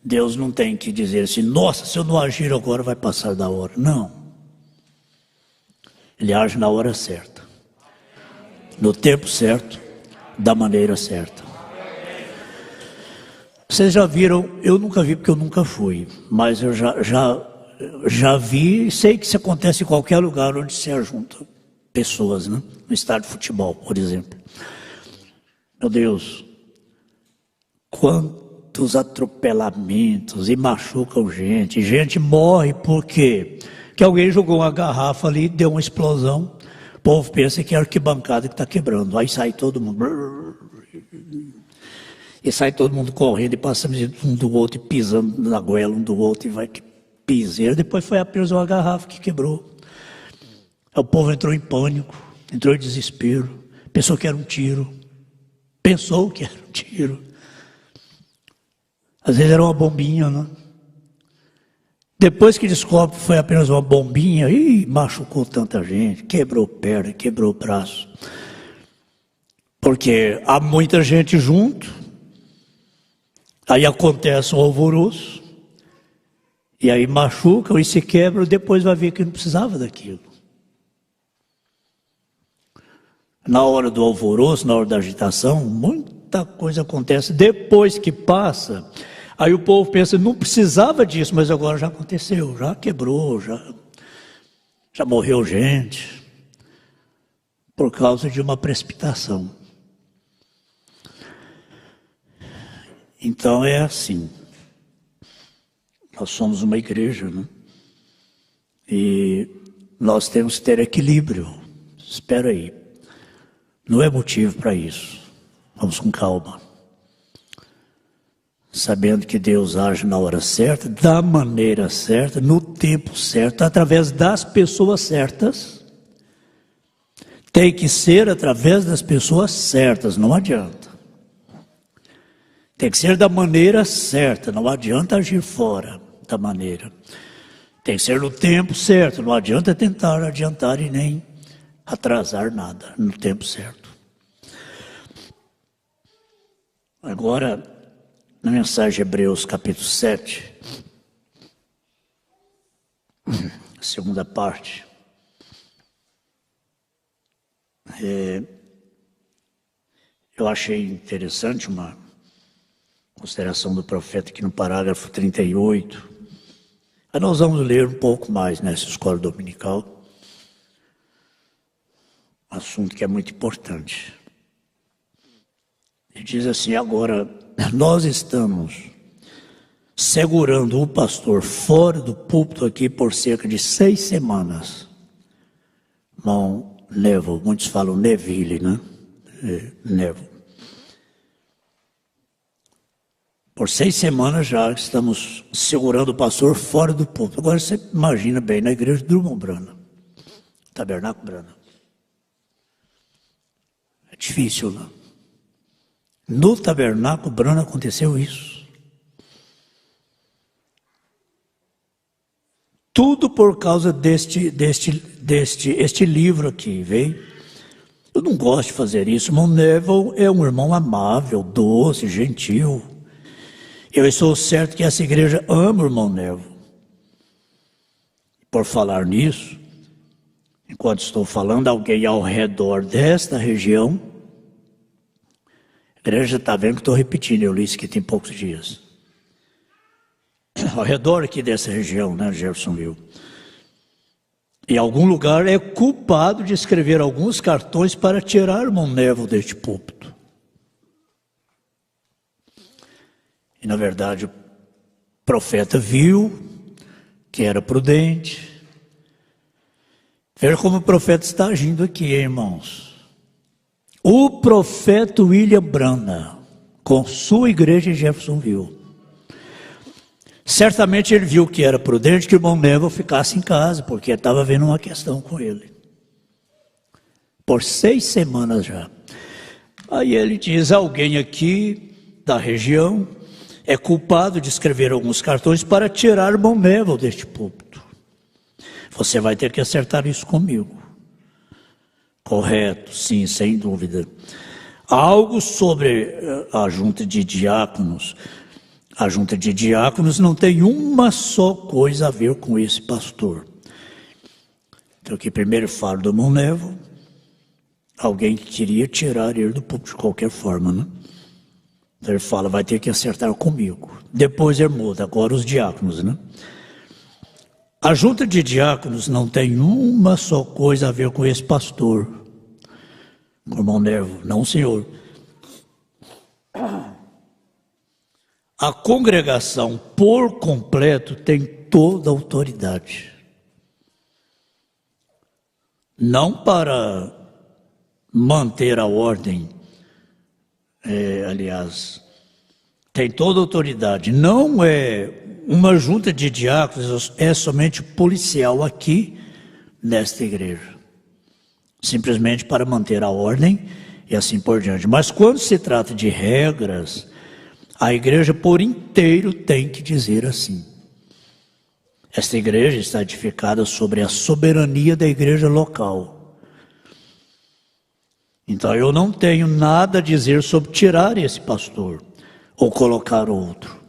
Deus não tem que dizer assim, nossa, se eu não agir agora vai passar da hora. Não. Ele age na hora certa, no tempo certo, da maneira certa. Vocês já viram, eu nunca vi porque eu nunca fui, mas eu já vi, sei que isso acontece em qualquer lugar onde se ajuntam pessoas, né? No estádio de futebol, por exemplo. Meu Deus, quantos atropelamentos e machucam gente. Gente morre porque alguém jogou uma garrafa ali, deu uma explosão. O povo pensa que é a arquibancada que está quebrando. Aí sai todo mundo. E sai todo mundo correndo e passando um do outro e pisando na goela um do outro e vai que piseira. Depois foi apenas uma garrafa que quebrou. O povo entrou em pânico, entrou em desespero, pensou que era um tiro, Às vezes era uma bombinha, né? Depois que descobre que foi apenas uma bombinha, machucou tanta gente, quebrou perna, quebrou braço. Porque há muita gente junto, aí acontece um alvoroço, e aí machucam e se quebram, depois vai ver que não precisava daquilo. Na hora do alvoroço, na hora da agitação, muita coisa acontece. Depois que passa, aí o povo pensa, não precisava disso, mas agora já aconteceu, já quebrou, já morreu gente, por causa de uma precipitação. Então é assim, nós somos uma igreja, né? E nós temos que ter equilíbrio. Espera aí. Não é motivo para isso. Vamos com calma. Sabendo que Deus age na hora certa, da maneira certa, no tempo certo, através das pessoas certas. Tem que ser através das pessoas certas, não adianta. Tem que ser da maneira certa, não adianta agir fora da maneira. Tem que ser no tempo certo, não adianta tentar adiantar e nem atrasar nada, no tempo certo. Agora, na mensagem de Hebreus capítulo 7, segunda parte, eu achei interessante uma consideração do profeta aqui no parágrafo 38. Aí nós vamos ler um pouco mais nessa escola dominical. Assunto que é muito importante. Ele diz assim, agora, nós estamos segurando o pastor fora do púlpito aqui por cerca de 6 semanas. Irmão Neville, muitos falam Neville, né? Neville. Por 6 semanas já estamos segurando o pastor fora do púlpito. Agora você imagina bem, na igreja de Drummond Brana, Tabernáculo Brana. É difícil, né? No Tabernáculo Brana aconteceu isso. Tudo por causa deste livro aqui, veio. Eu não gosto de fazer isso. Irmão Neville é um irmão amável, doce, gentil. Eu estou certo que essa igreja ama o irmão Neville. Por falar nisso, enquanto estou falando, alguém ao redor desta região, a igreja está vendo que estou repetindo, eu li isso aqui tem poucos dias. Ao redor aqui dessa região, né, Jeffersonville, em algum lugar é culpado de escrever alguns cartões para tirar o irmão Neville deste púlpito. E na verdade o profeta viu que era prudente. Veja como o profeta está agindo aqui, irmãos. O profeta William Branham, com sua igreja em Jeffersonville, Certamente ele viu que era prudente que o irmão Neville ficasse em casa, porque estava havendo uma questão com ele. Por 6 semanas já. Aí ele diz, alguém aqui da região é culpado de escrever alguns cartões para tirar o irmão Neville deste púlpito. Você vai ter que acertar isso comigo. Correto, sim, sem dúvida. Algo sobre a junta de diáconos. A junta de diáconos não tem uma só coisa a ver com esse pastor. Então aqui primeiro falo do irmão Neville. Alguém que queria tirar ele do púlpito de qualquer forma, né? Então ele fala, vai ter que acertar comigo. Depois ele muda, agora os diáconos, né? A junta de diáconos não tem uma só coisa a ver com esse pastor. Com o irmão Neville, não, senhor. A congregação por completo tem toda a autoridade. Não para manter a ordem, aliás, tem toda a autoridade. Não é uma junta de diáconos, é somente policial aqui nesta igreja. Simplesmente para manter a ordem e assim por diante. Mas quando se trata de regras, a igreja por inteiro tem que dizer assim. Esta igreja está edificada sobre a soberania da igreja local. Então eu não tenho nada a dizer sobre tirar esse pastor ou colocar outro.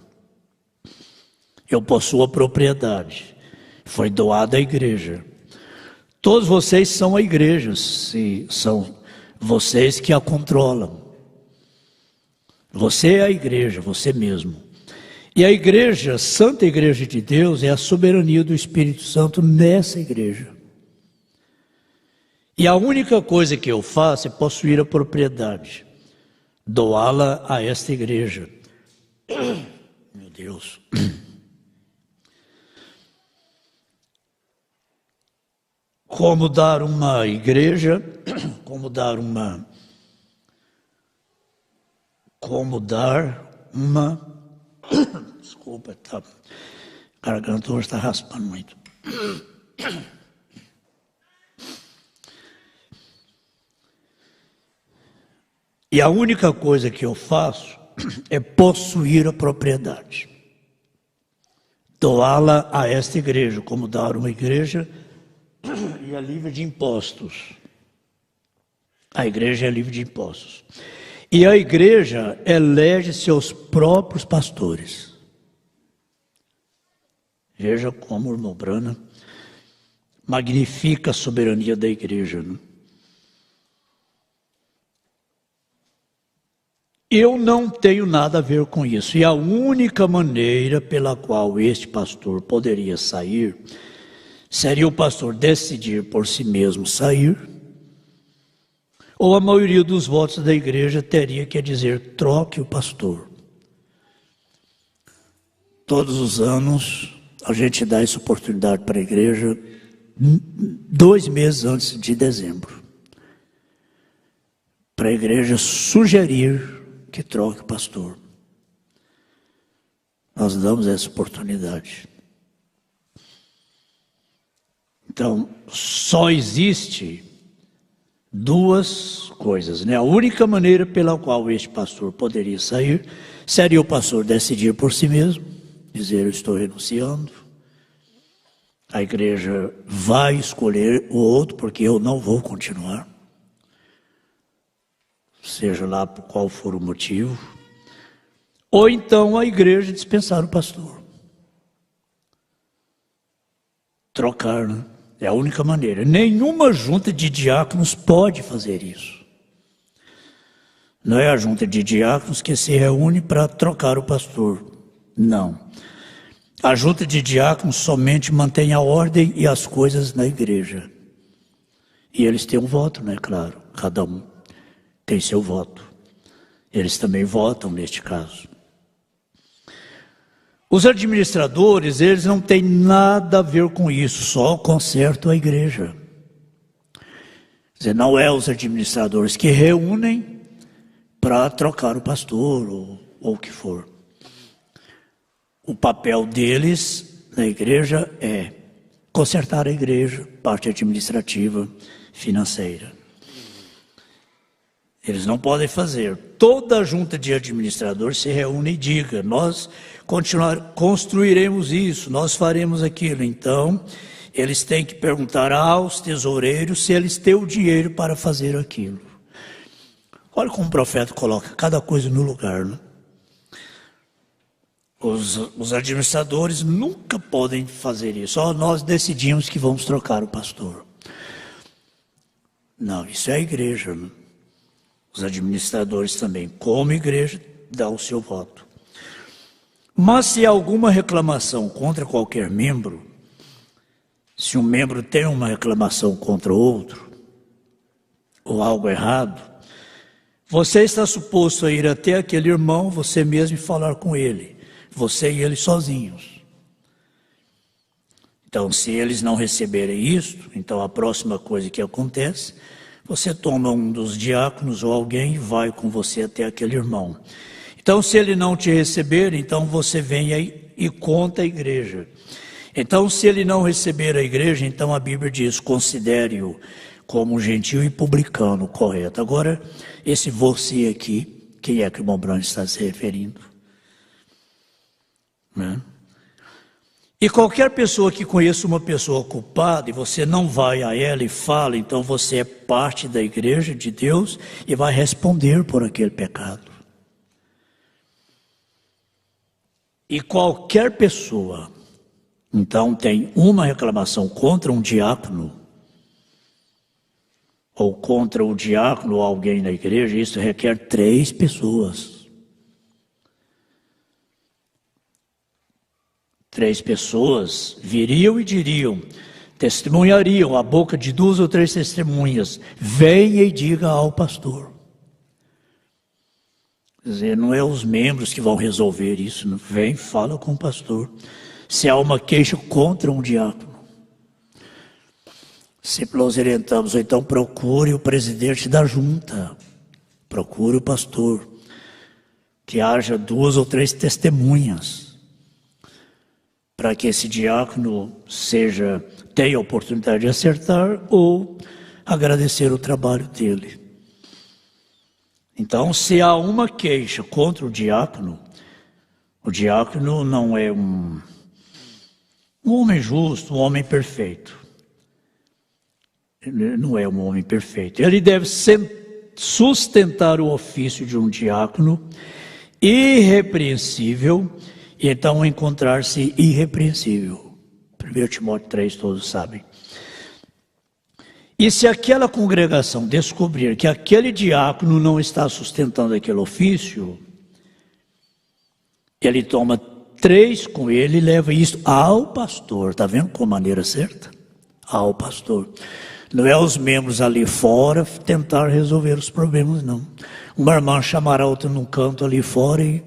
Eu possuo a propriedade, foi doada à igreja. Todos vocês são a igreja, se são vocês que a controlam. Você é a igreja, você mesmo. E a igreja, Santa Igreja de Deus, é a soberania do Espírito Santo nessa igreja. E a única coisa que eu faço é possuir a propriedade, doá-la a esta igreja. Meu Deus. Como dar uma igreja, como dar uma desculpa, a garganta hoje está raspando muito. E a única coisa que eu faço é possuir a propriedade, doá-la a esta igreja, como dar uma igreja e é livre de impostos. A igreja é livre de impostos. E a igreja elege seus próprios pastores. Veja como o irmão Branham magnifica a soberania da igreja, né? Eu não tenho nada a ver com isso. E a única maneira pela qual este pastor poderia sair seria o pastor decidir por si mesmo sair, ou a maioria dos votos da igreja teria que dizer, troque o pastor. Todos os anos a gente dá essa oportunidade para a igreja 2 meses antes de dezembro, para a igreja sugerir que troque o pastor. Nós damos essa oportunidade. Então, só existe 2 coisas, né? A única maneira pela qual este pastor poderia sair seria o pastor decidir por si mesmo, dizer, eu estou renunciando. A igreja vai escolher o outro, porque eu não vou continuar. Seja lá por qual for o motivo. Ou então a igreja dispensar o pastor. Trocar, né? É a única maneira. Nenhuma junta de diáconos pode fazer isso. Não é a junta de diáconos que se reúne para trocar o pastor. Não. A junta de diáconos somente mantém a ordem e as coisas na igreja. E eles têm um voto, né? Claro, cada um tem seu voto. Eles também votam neste caso. Os administradores, eles não têm nada a ver com isso, só consertam a igreja. Quer dizer, não é os administradores que reúnem para trocar o pastor ou o que for. o papel deles na igreja é consertar a igreja, parte administrativa, financeira. Eles não podem fazer. Toda a junta de administradores se reúne e diga: nós construiremos isso, nós faremos aquilo. Então, eles têm que perguntar aos tesoureiros se eles têm o dinheiro para fazer aquilo. Olha como o profeta coloca cada coisa no lugar, né? Os administradores nunca podem fazer isso. Só nós decidimos que vamos trocar o pastor. Não, isso é a igreja, né? Os administradores também, como igreja, dão o seu voto. Mas se há alguma reclamação contra qualquer membro, se um membro tem uma reclamação contra outro, ou algo errado, você está suposto a ir até aquele irmão, você mesmo, e falar com ele. Você e ele sozinhos. Então, se eles não receberem isto, então a próxima coisa que acontece, você toma um dos diáconos ou alguém e vai com você até aquele irmão. Então, se ele não te receber, então você vem aí e conta a igreja. Então, se ele não receber a igreja, então a Bíblia diz: considere-o como gentil e publicano, correto. Agora, esse você aqui, quem é que o irmão Branco está se referindo? Né? E qualquer pessoa que conheça uma pessoa culpada e você não vai a ela e fala, então você é parte da igreja de Deus e vai responder por aquele pecado. E qualquer pessoa, então, tem uma reclamação contra um diácono, ou contra o diácono ou alguém na igreja, isso requer 3 pessoas. 3 pessoas viriam e diriam, testemunhariam a boca de 2 ou 3 testemunhas: venha e diga ao pastor. Quer dizer, não é os membros que vão resolver isso, não. Vem, fala com o pastor. Se há uma queixa contra um diácono, sempre nós orientamos: então procure o presidente da junta, procure o pastor, que haja 2 ou 3 testemunhas, para que esse diácono tenha a oportunidade de acertar ou agradecer o trabalho dele. Então, se há uma queixa contra o diácono não é um homem justo, um homem perfeito. Ele não é um homem perfeito. Ele deve sustentar o ofício de um diácono irrepreensível, e então encontrar-se irrepreensível. 1 Timóteo 3, todos sabem. E se aquela congregação descobrir que aquele diácono não está sustentando aquele ofício, ele toma 3 com ele e leva isso ao pastor. Está vendo com a maneira certa? Ao pastor. Não é os membros ali fora tentar resolver os problemas, não. Uma irmã chamará outra num canto ali fora e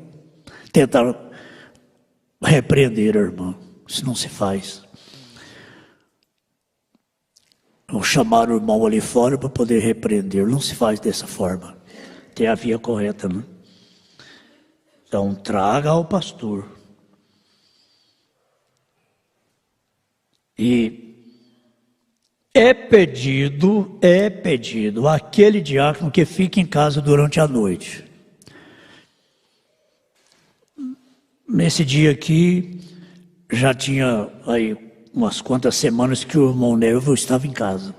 tentar repreender a irmã. Isso não se faz. Ou chamar o irmão ali fora para poder repreender. Não se faz dessa forma. Tem a via correta, né? Então, traga ao pastor. E é pedido aquele diácono que fique em casa durante a noite. Nesse dia aqui, já tinha aí umas quantas semanas que o irmão Neville estava em casa,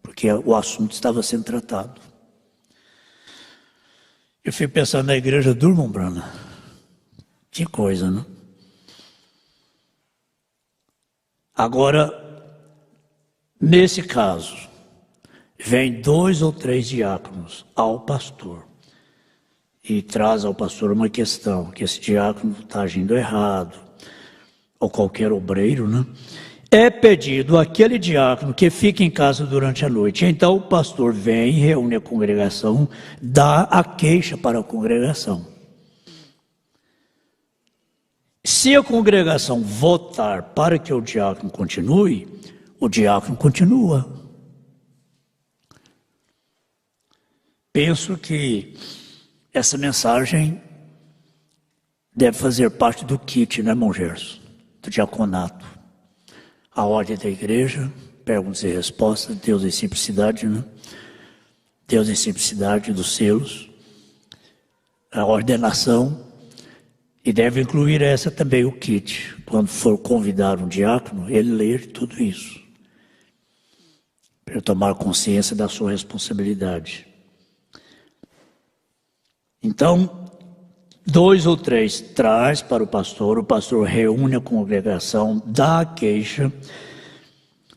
porque o assunto estava sendo tratado. Eu fui pensando na igreja do irmão Branham. Que coisa, né? Agora, nesse caso, vem 2 ou 3 diáconos ao pastor e traz ao pastor uma questão, que esse diácono está agindo errado, ou qualquer obreiro, né? É pedido aquele diácono que fique em casa durante a noite. Então o pastor vem, reúne a congregação, dá a queixa para a congregação. Se a congregação votar para que o diácono continue, o diácono continua. Penso que essa mensagem deve fazer parte do kit, né, irmão Gerson? Do diaconato. A ordem da igreja, perguntas e respostas, Deus em simplicidade, né? Deus em simplicidade dos selos, a ordenação, e deve incluir essa também, o kit. Quando for convidar um diácono, ele ler tudo isso, para ele tomar consciência da sua responsabilidade. Então, 2 ou 3 traz para o pastor reúne a congregação, dá a queixa.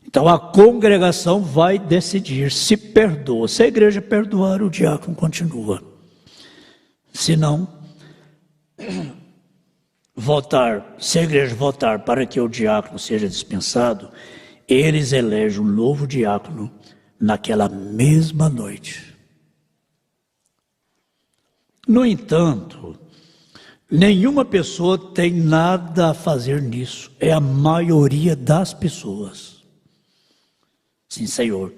Então a congregação vai decidir se perdoa. Se a igreja perdoar, o diácono continua. Se não, se a igreja votar para que o diácono seja dispensado, eles elegem um novo diácono naquela mesma noite. No entanto, nenhuma pessoa tem nada a fazer nisso. É a maioria das pessoas. Sim, Senhor.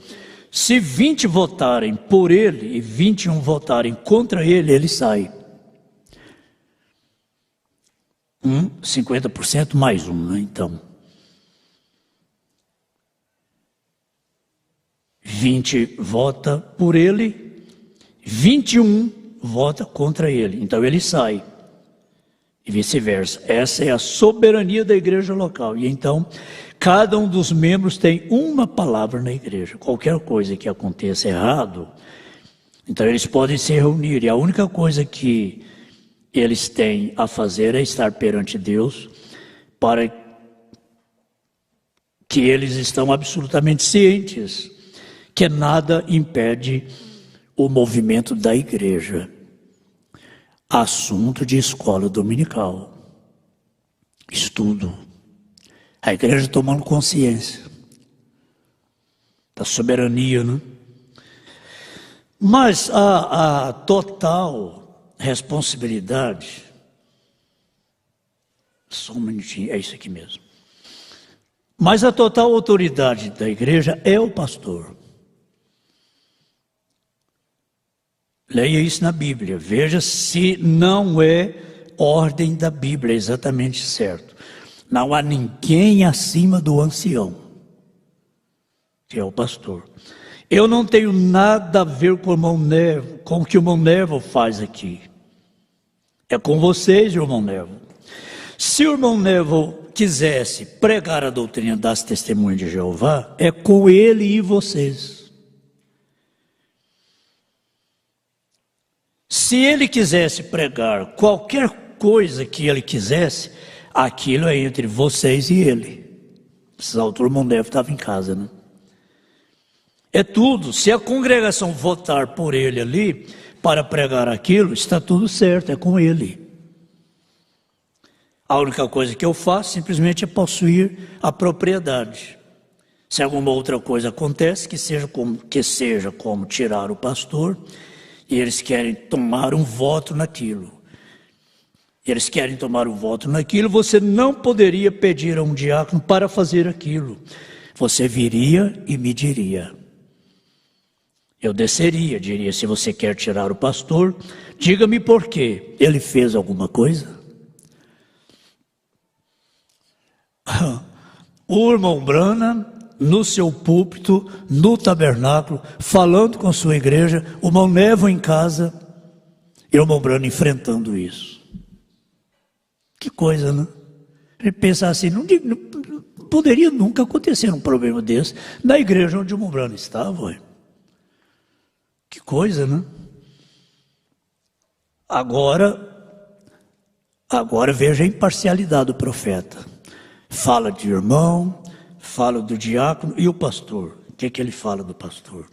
Se 20 votarem por ele e 21 votarem contra ele, ele sai. 50% mais um, né? Então. 20 vota por ele, 21 vota contra ele. Então ele sai. E vice-versa. Essa é a soberania da igreja local. E então, cada um dos membros tem uma palavra na igreja. Qualquer coisa que aconteça errado, então eles podem se reunir. E a única coisa que eles têm a fazer é estar perante Deus, para que eles estão absolutamente cientes que nada impede o movimento da igreja. Assunto de escola dominical, estudo, a igreja tomando consciência da soberania, né? Mas a total responsabilidade, só um minutinho, é isso aqui mesmo. Mas a total autoridade da igreja é o pastor. Leia isso na Bíblia, veja se não é ordem da Bíblia, é exatamente certo. Não há ninguém acima do ancião, que é o pastor. Eu não tenho nada a ver com o que o irmão Nevo faz aqui. É com vocês, irmão Nevo. Se o irmão Nevo quisesse pregar a doutrina das testemunhas de Jeová, é com ele e vocês. Se ele quisesse pregar qualquer coisa que ele quisesse, aquilo é entre vocês e ele. Nessa altura o irmão Nevo estava em casa, né? É tudo. Se a congregação votar por ele ali para pregar aquilo, está tudo certo, é com ele. A única coisa que eu faço simplesmente é possuir a propriedade. Se alguma outra coisa acontece, que seja como tirar o pastor, e eles querem tomar um voto naquilo. Você não poderia pedir a um diácono para fazer aquilo. Você viria e me diria. Eu desceria, diria, se você quer tirar o pastor, diga-me por quê. Ele fez alguma coisa? O irmão Brana, no seu púlpito, no tabernáculo, falando com a sua igreja, o irmão Nevo em casa, e o irmão Brana enfrentando isso. Que coisa, né? Ele pensa assim, não poderia nunca acontecer um problema desse na igreja onde o irmão Brana estava. Ué. Que coisa, né? Agora veja a imparcialidade do profeta. Fala de irmão, fala do diácono e o pastor. O que ele fala do pastor?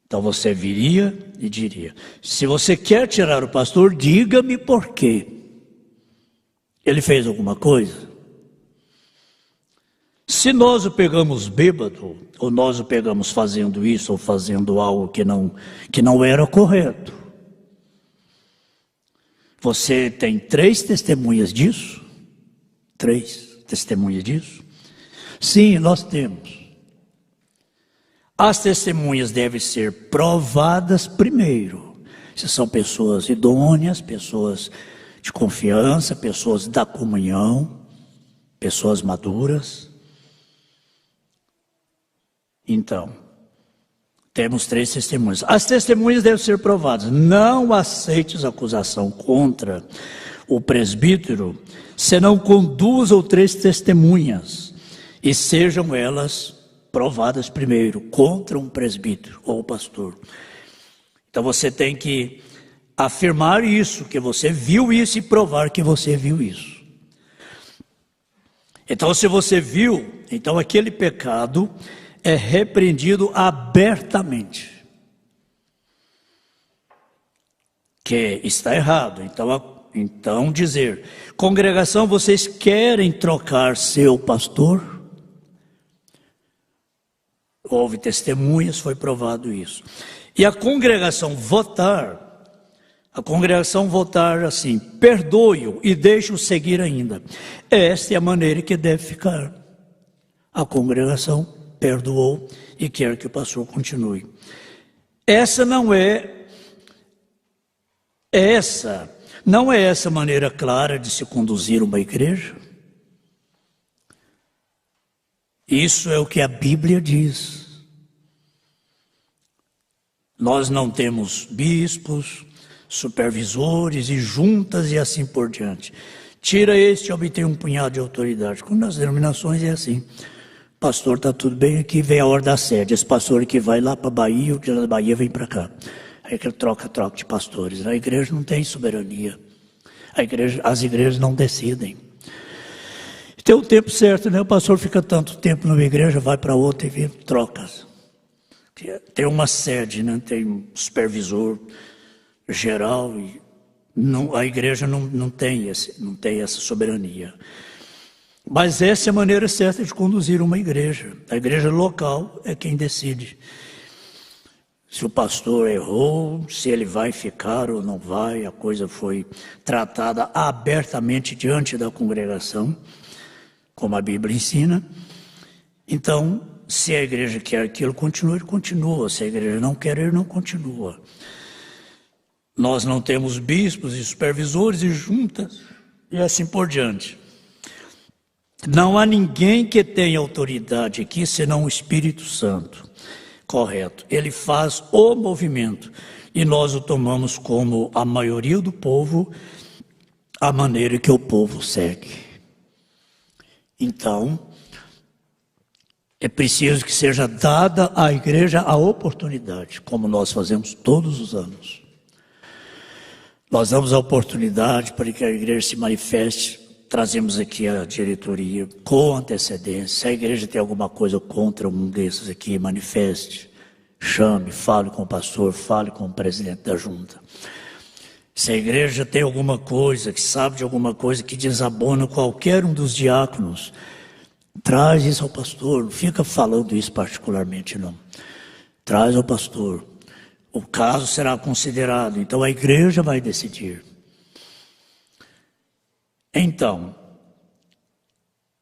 Então você viria e diria, se você quer tirar o pastor, diga-me por quê. Ele fez alguma coisa? Se nós o pegamos bêbado, ou nós o pegamos fazendo isso, ou fazendo algo que não era correto, você tem 3 testemunhas disso? 3 testemunhas disso? Sim, nós temos. As testemunhas devem ser provadas primeiro. Se são pessoas idôneas, pessoas de confiança, pessoas da comunhão, pessoas maduras. Então, temos 3 testemunhas. As testemunhas devem ser provadas. Não aceites acusação contra o presbítero, senão com 2 ou 3 testemunhas, e sejam elas provadas primeiro contra um presbítero ou pastor. Então você tem que afirmar isso, que você viu isso, e provar que você viu isso. Então, se você viu, então aquele pecado é repreendido abertamente, que está errado. Então dizer: congregação, vocês querem trocar seu pastor? Houve testemunhas, foi provado isso. E a congregação votar assim: perdoe-o e deixe-o seguir ainda. Esta é a maneira que deve ficar. A congregação perdoou e quer que o pastor continue. Essa não é essa maneira clara de se conduzir uma igreja. Isso é o que a Bíblia diz. Nós não temos bispos, supervisores e juntas e assim por diante. Tira este e obtém um punhado de autoridade. Como nas denominações é assim. Pastor, está tudo bem aqui, vem a hora da sede. Esse pastor que vai lá para a Bahia, o de lá da Bahia vem para cá. Aí que troca de pastores. A igreja não tem soberania. As igrejas não decidem. Tem o tempo certo, né? O pastor fica tanto tempo numa igreja, vai para outra e vê trocas. Tem uma sede, né? Tem um supervisor geral e a igreja não tem essa soberania. Mas essa é a maneira certa de conduzir uma igreja. A igreja local é quem decide se o pastor errou, se ele vai ficar ou não vai. A coisa foi tratada abertamente diante da congregação, como a Bíblia ensina. Então, se a igreja quer que ele continue, ele continua. Se a igreja não quer, ele não continua. Nós não temos bispos e supervisores e juntas e assim por diante. Não há ninguém que tenha autoridade aqui senão o Espírito Santo. Correto. Ele faz o movimento e nós o tomamos como a maioria do povo, a maneira que o povo segue. Então, é preciso que seja dada à igreja a oportunidade, como nós fazemos todos os anos. Nós damos a oportunidade para que a igreja se manifeste. Trazemos aqui a diretoria com antecedência. Se a igreja tem alguma coisa contra um desses aqui, manifeste, chame, fale com o pastor, fale com o presidente da junta. Se a igreja tem alguma coisa, que sabe de alguma coisa que desabona qualquer um dos diáconos, traz isso ao pastor. Não fica falando isso particularmente, não. Traz ao pastor. O caso será considerado. Então a igreja vai decidir. Então,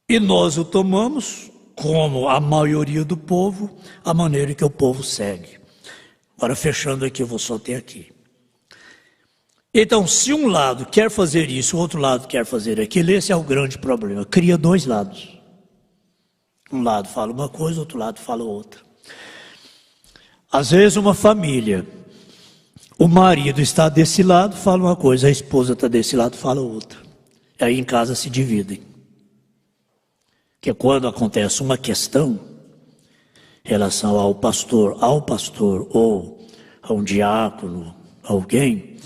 e nós o tomamos como a maioria do povo, a maneira que o povo segue. Agora, fechando aqui, eu vou só ter aqui. Então, se um lado quer fazer isso, o outro lado quer fazer aquilo, esse é o grande problema. Cria 2 lados. Um lado fala uma coisa, o outro lado fala outra. Às vezes, uma família, o marido está desse lado, fala uma coisa, a esposa está desse lado, fala outra. Aí em casa se dividem. Que quando acontece uma questão em relação ao pastor ou a um diácono, alguém,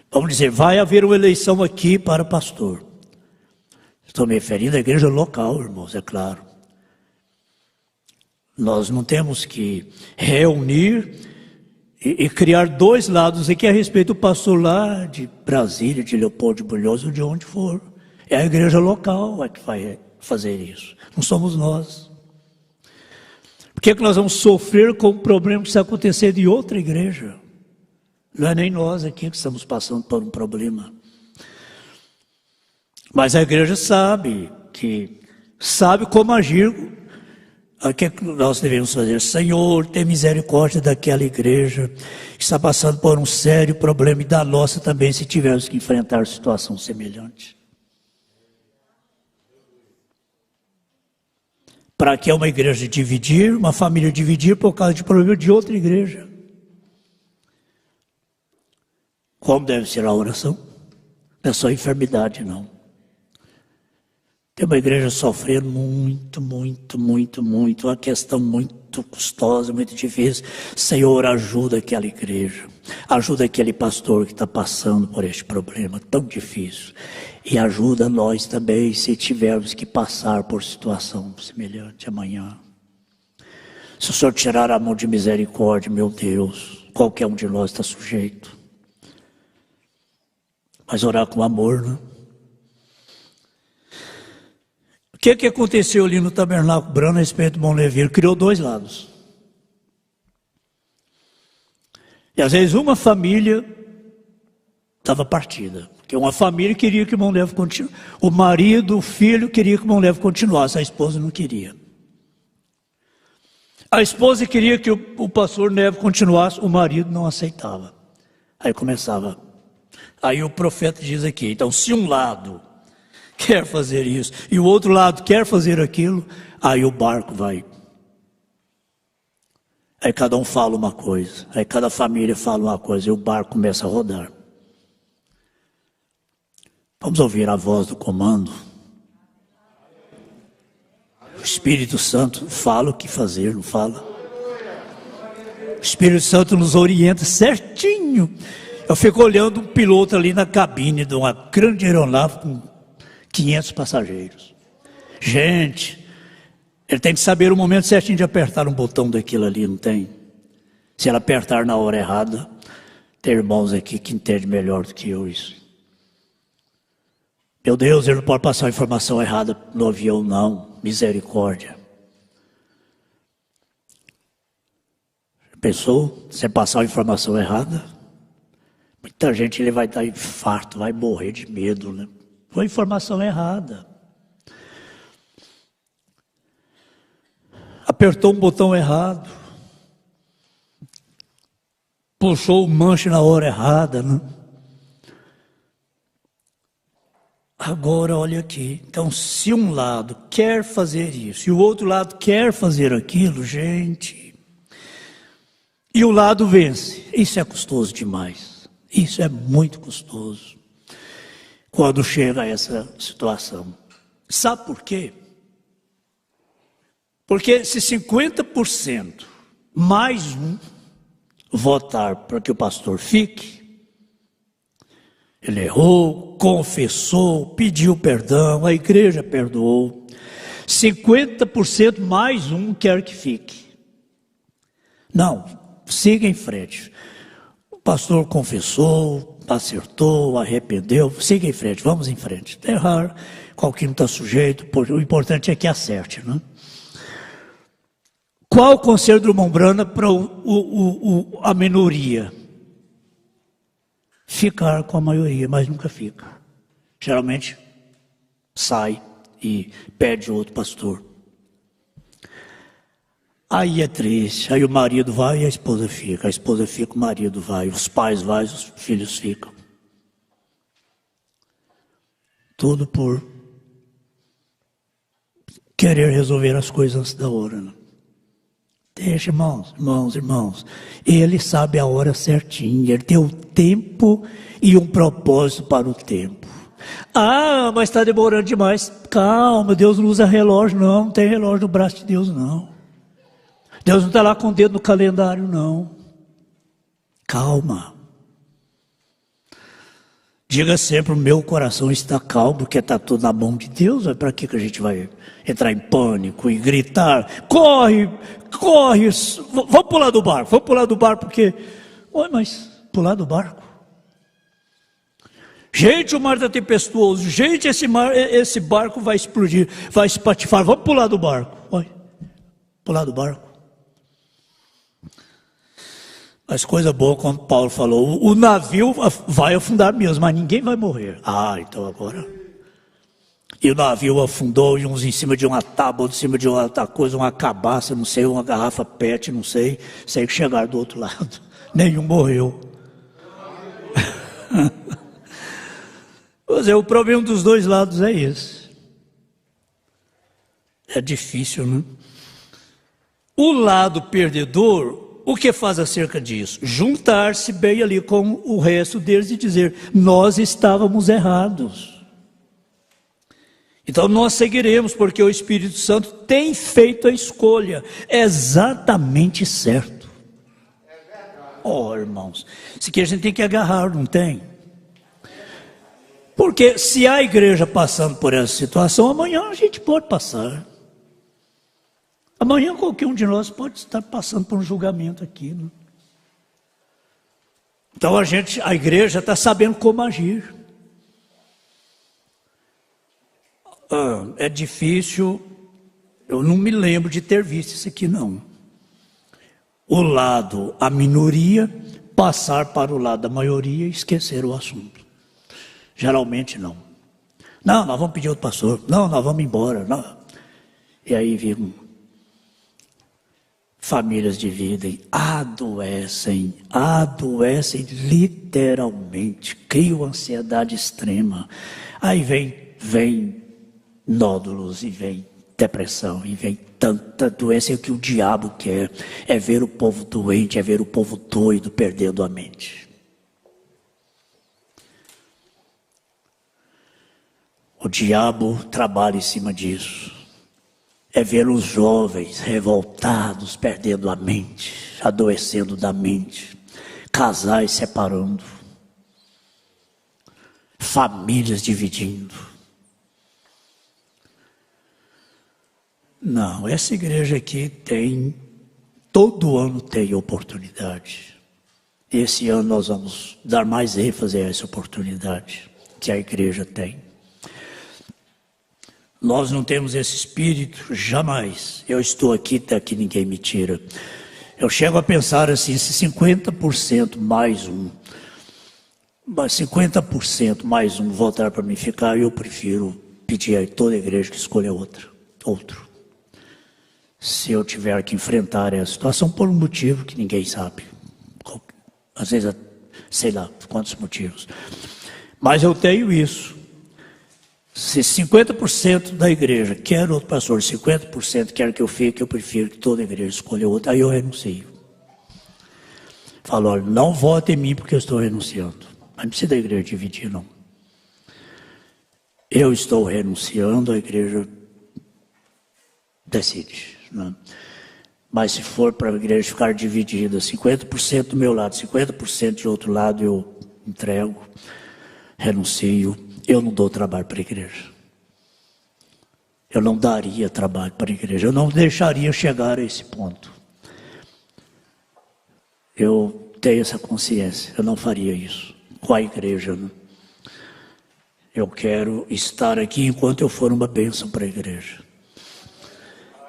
vamos dizer, vai haver uma eleição aqui para pastor. Estou me referindo à igreja local, irmãos, é claro. Nós não temos que reunir e criar 2 lados aqui a respeito do pastor lá de Brasília, de Leopoldo de Bulhões, ou de onde for. É a igreja local que vai fazer isso. Não somos nós. Por que nós vamos sofrer com o problema que está acontecendo em outra igreja? Não é nem nós aqui que estamos passando por um problema. Mas a igreja sabe como agir O que nós devemos fazer? Senhor, tem misericórdia daquela igreja que está passando por um sério problema e da nossa também, se tivermos que enfrentar situação semelhante. Para que uma igreja dividir, uma família dividir por causa de problema de outra igreja. Como deve ser a oração? Não é só enfermidade, não. Tem uma igreja sofrendo muito, uma questão muito custosa, muito difícil. Senhor, ajuda aquela igreja, ajuda aquele pastor que está passando por este problema tão difícil. E ajuda nós também, se tivermos que passar por situação semelhante amanhã. Se o Senhor tirar a mão de misericórdia, meu Deus, qualquer um de nós está sujeito. Mas orar com amor, né? O que aconteceu ali no Tabernáculo Brano a respeito do Bom Leviro? Criou dois lados. E às vezes uma família estava partida. Porque uma família queria que o irmão Levo continuasse. O marido, o filho queria que o irmão Levo continuasse. A esposa não queria. A esposa queria que o pastor Nevo continuasse. O marido não aceitava. Aí começava. Aí o profeta diz aqui. Então, se um lado quer fazer isso e o outro lado quer fazer aquilo, aí o barco vai. Aí cada um fala uma coisa. Aí cada família fala uma coisa. E o barco começa a rodar. Vamos ouvir a voz do comando. O Espírito Santo fala o que fazer, não fala? O Espírito Santo nos orienta certinho. Eu fico olhando um piloto ali na cabine de uma grande aeronave com 500 passageiros. Gente, ele tem que saber o momento certinho de apertar um botão daquilo ali, não tem? Se ela apertar na hora errada, tem irmãos aqui que entendem melhor do que eu isso. Meu Deus, ele não pode passar a informação errada no avião, não. Misericórdia. Pensou? Você passar a informação errada? Muita gente ele vai dar infarto, vai morrer de medo, né? Foi informação errada. Apertou um botão errado. Puxou o manche na hora errada, né? Agora, olha aqui. Então, se um lado quer fazer isso e o outro lado quer fazer aquilo, gente, e o lado vence, isso é custoso demais. Isso é muito custoso. Quando chega a essa situação. Sabe por quê? Porque se 50% mais um votar para que o pastor fique, ele errou, confessou, pediu perdão, a igreja perdoou. 50% mais um quer que fique. Não, siga em frente. O pastor confessou, acertou, arrependeu, siga em frente, vamos em frente. Errar, qualquer um está sujeito, o importante é que acerte, né? Qual o conselho do irmão Brana para a minoria? Ficar com a maioria, mas nunca fica. Geralmente sai e pede outro pastor. Aí é triste, aí o marido vai e a esposa fica, o marido vai, os pais vai, os filhos ficam. Tudo por querer resolver as coisas antes da hora, né? Deixa, irmãos. Ele sabe a hora certinha, ele tem o tempo e um propósito para o tempo. Ah, mas está demorando demais. Calma, Deus não usa relógio, não tem relógio no braço de Deus, não. Deus não está lá com o dedo no calendário, não. Calma. Diga sempre, o meu coração está calmo, porque está tudo na mão de Deus. Para que a gente vai entrar em pânico e gritar? Corre, vamos pular do barco, porque... Oi, mas pular do barco? Gente, o mar está tempestuoso. Gente, esse barco vai explodir, vai espatifar. Vamos pular do barco. Oi, pular do barco. Mas coisa boa, como Paulo falou, o navio vai afundar mesmo, mas ninguém vai morrer. Ah, então agora... E o navio afundou, e uns em cima de uma tábua, outros em cima de outra coisa, uma cabaça, não sei, uma garrafa PET, não sei. Sei que chegaram do outro lado. Nenhum morreu. Pois é, o problema dos dois lados é esse. É difícil, né? O lado perdedor, o que faz acerca disso? Juntar-se bem ali com o resto deles e dizer, nós estávamos errados. Então nós seguiremos, porque o Espírito Santo tem feito a escolha exatamente certo. Oh, irmãos, isso aqui a gente tem que agarrar, não tem? Porque se a igreja passando por essa situação, amanhã a gente pode passar. Amanhã qualquer um de nós pode estar passando por um julgamento aqui, né? Então a igreja está sabendo como agir. É difícil, eu não me lembro de ter visto isso aqui não. A minoria, passar para o lado da maioria e esquecer o assunto. Geralmente não. Não, nós vamos pedir outro pastor. Não, nós vamos embora. Não. E aí viram famílias dividem, adoecem literalmente, criam ansiedade extrema. Aí vem nódulos e vem depressão e vem tanta doença. E o que o diabo quer é ver o povo doente, é ver o povo doido perdendo a mente. O diabo trabalha em cima disso. É ver os jovens revoltados, perdendo a mente, adoecendo da mente, casais separando, famílias dividindo. Não, essa igreja aqui todo ano tem oportunidade. Esse ano nós vamos dar mais ênfase a essa oportunidade que a igreja tem. Nós não temos esse espírito, jamais. Eu estou aqui, até que ninguém me tira. Eu chego a pensar assim, se 50% mais um, 50% mais um voltar para mim ficar, eu prefiro pedir a toda a igreja que escolha outro. Se eu tiver que enfrentar essa situação por um motivo que ninguém sabe. Às vezes, sei lá, quantos motivos. Mas eu tenho isso. Se 50% da igreja quer outro pastor, 50% quer que eu fique, eu prefiro que toda a igreja escolha outro, aí eu renuncio. Falo, olha, não vote em mim porque eu estou renunciando. Mas não precisa da igreja dividir, não. Eu estou renunciando, a igreja decide, né? Mas se for para a igreja ficar dividida, 50% do meu lado, 50% de outro lado, eu entrego, renuncio. Eu não dou trabalho para a igreja. Eu não daria trabalho para a igreja. Eu não deixaria chegar a esse ponto. Eu tenho essa consciência. Eu não faria isso com a igreja, né? Eu quero estar aqui enquanto eu for uma bênção para a igreja.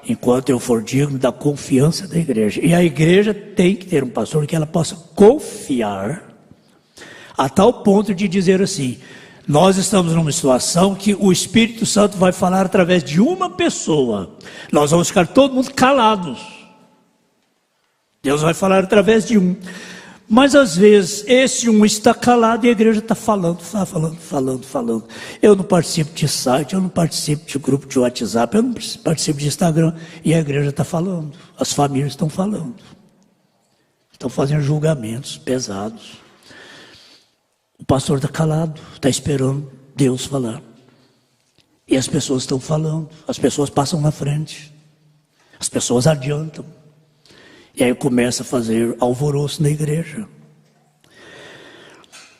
Enquanto eu for digno da confiança da igreja. E a igreja tem que ter um pastor que ela possa confiar a tal ponto de dizer assim, nós estamos numa situação que o Espírito Santo vai falar através de uma pessoa. Nós vamos ficar todo mundo calados. Deus vai falar através de um. Mas às vezes esse um está calado e a igreja está falando. Eu não participo de site, eu não participo de grupo de WhatsApp, eu não participo de Instagram. E a igreja está falando, as famílias estão falando. Estão fazendo julgamentos pesados. O pastor está calado, está esperando Deus falar. E as pessoas estão falando, as pessoas passam na frente, as pessoas adiantam. E aí começa a fazer alvoroço na igreja.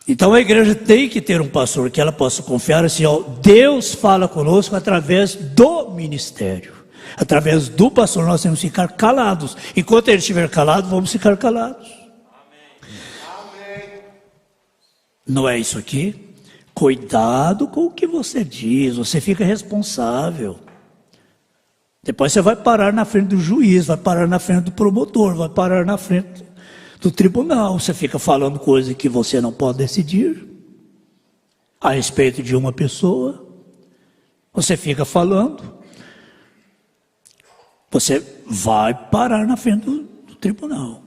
Então a igreja tem que ter um pastor que ela possa confiar assim, ó, Deus fala conosco através do ministério. Através do pastor nós temos que ficar calados. Enquanto ele estiver calado, vamos ficar calados. Não é isso aqui? Cuidado com o que você diz, você fica responsável. Depois você vai parar na frente do juiz, vai parar na frente do promotor, vai parar na frente do tribunal. Você fica falando coisas que você não pode decidir a respeito de uma pessoa. Você fica falando, você vai parar na frente do tribunal.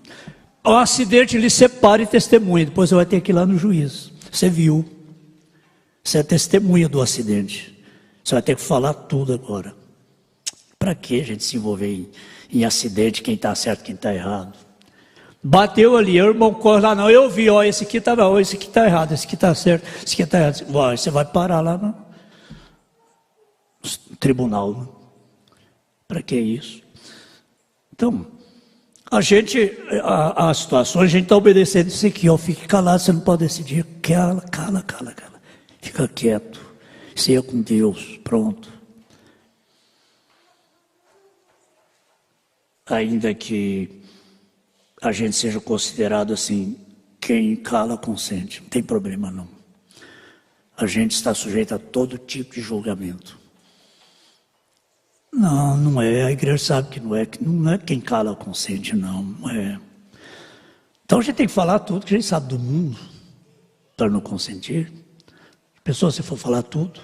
O acidente lhe separa e testemunha, depois você vai ter que ir lá no juiz. Você viu, você é testemunha do acidente. Você vai ter que falar tudo agora. Para que a gente se envolver em acidente, quem está certo, quem está errado? Bateu ali, o irmão corre lá, não, eu vi, ó, esse aqui está errado, esse aqui está certo, esse aqui está errado. Você vai parar lá no tribunal. Né? Para que isso? Então, a situação, a gente está obedecendo isso aqui, ó, fique calado, você não pode decidir, cala. Fica quieto, seja com Deus, pronto. Ainda que a gente seja considerado assim, quem cala consente, não tem problema não. A gente está sujeito a todo tipo de julgamento. Não é, a igreja sabe que não é quem cala consente, não é. Então a gente tem que falar tudo que a gente sabe do mundo, para não consentir. Pessoa, se for falar tudo,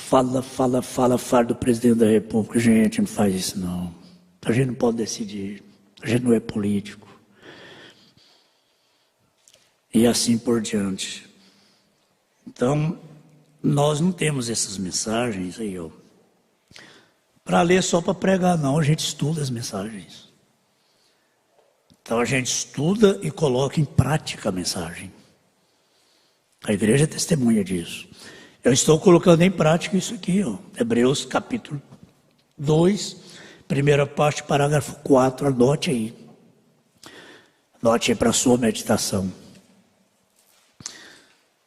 fala do presidente da República. Gente, não faz isso não. A gente não pode decidir. A gente não é político. E assim por diante. Então, nós não temos essas mensagens aí, ó, para ler só para pregar, não. A gente estuda as mensagens. Então, a gente estuda e coloca em prática a mensagem. A igreja é testemunha disso. Eu estou colocando em prática isso aqui, ó. Hebreus capítulo 2, primeira parte, parágrafo 4, anote aí. Anote aí para a sua meditação.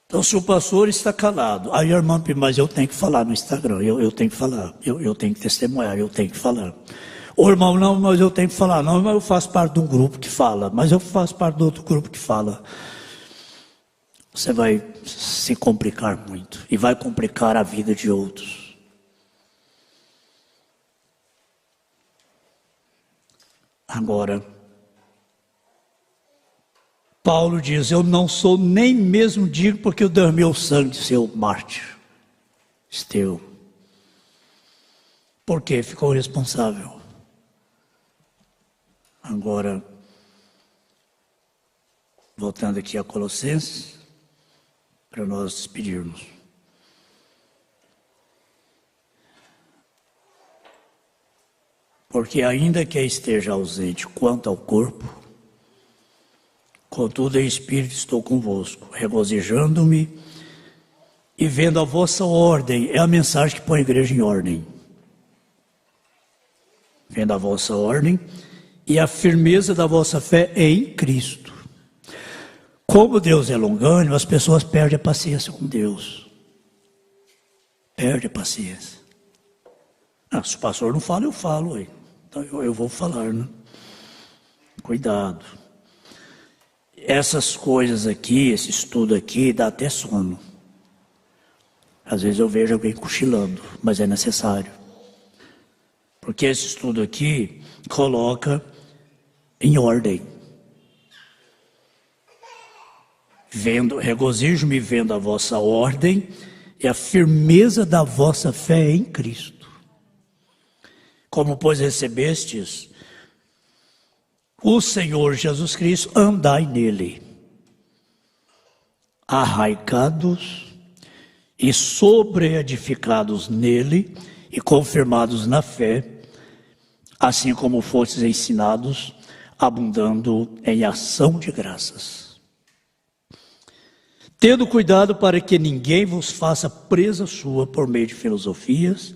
Então, se o pastor está calado, aí a irmã, mas eu tenho que falar no Instagram, eu tenho que falar, eu tenho que testemunhar, eu tenho que falar. O irmão, não, mas eu tenho que falar, não, mas eu faço parte de um grupo que fala, mas eu faço parte de outro grupo que fala. Você vai se complicar muito e vai complicar a vida de outros. Agora, Paulo diz, eu não sou nem mesmo digno porque eu derramei o sangue de seu mártir, Esteu. Por quê? Ficou responsável. Agora, voltando aqui a Colossenses, para nós despedirmos. Porque ainda que esteja ausente quanto ao corpo, contudo em espírito estou convosco, regozijando-me e vendo a vossa ordem. É a mensagem que põe a igreja em ordem. Vendo a vossa ordem e a firmeza da vossa fé em Cristo. Como Deus é longânimo, as pessoas perdem a paciência com Deus. Perde a paciência. Se o pastor não fala, eu falo. Aí. Então eu vou falar, né? Cuidado. Essas coisas aqui, esse estudo aqui, dá até sono. Às vezes eu vejo alguém cochilando, mas é necessário. Porque esse estudo aqui coloca em ordem. Regozijo-me vendo a vossa ordem e a firmeza da vossa fé em Cristo. Como, pois, recebestes o Senhor Jesus Cristo, andai nele, arraigados e sobreedificados nele e confirmados na fé, assim como fostes ensinados, abundando em ação de graças. Tendo cuidado para que ninguém vos faça presa sua por meio de filosofias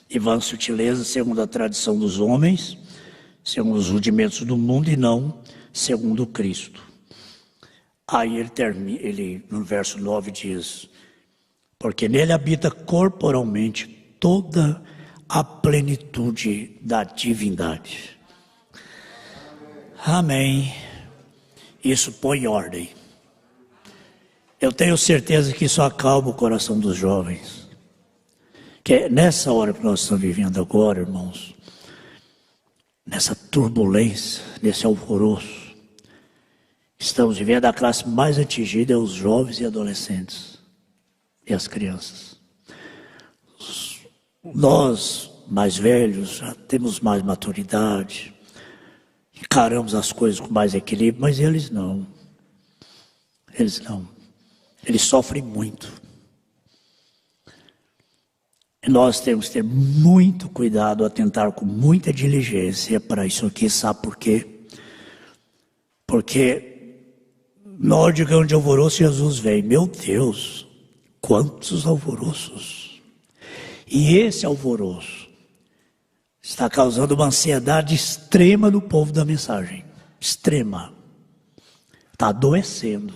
e vãs sutilezas segundo a tradição dos homens, segundo os rudimentos do mundo e não segundo Cristo. Aí ele no verso 9 diz, porque nele habita corporalmente toda a plenitude da divindade. Amém. Isso põe ordem. Eu tenho certeza que isso acalma o coração dos jovens. Que é nessa hora que nós estamos vivendo agora, irmãos, nessa turbulência, nesse alvoroço, estamos vivendo a classe mais atingida, é os jovens e adolescentes. e as crianças. Nós, mais velhos, já temos mais maturidade, encaramos as coisas com mais equilíbrio, mas eles não. Eles não. Eles sofrem muito. E nós temos que ter muito cuidado, atentar com muita diligência para isso aqui, sabe por quê? Porque na hora de grande alvoroço, Jesus vem. Meu Deus, quantos alvoroços! E esse alvoroço está causando uma ansiedade extrema no povo da mensagem. Extrema. Está adoecendo.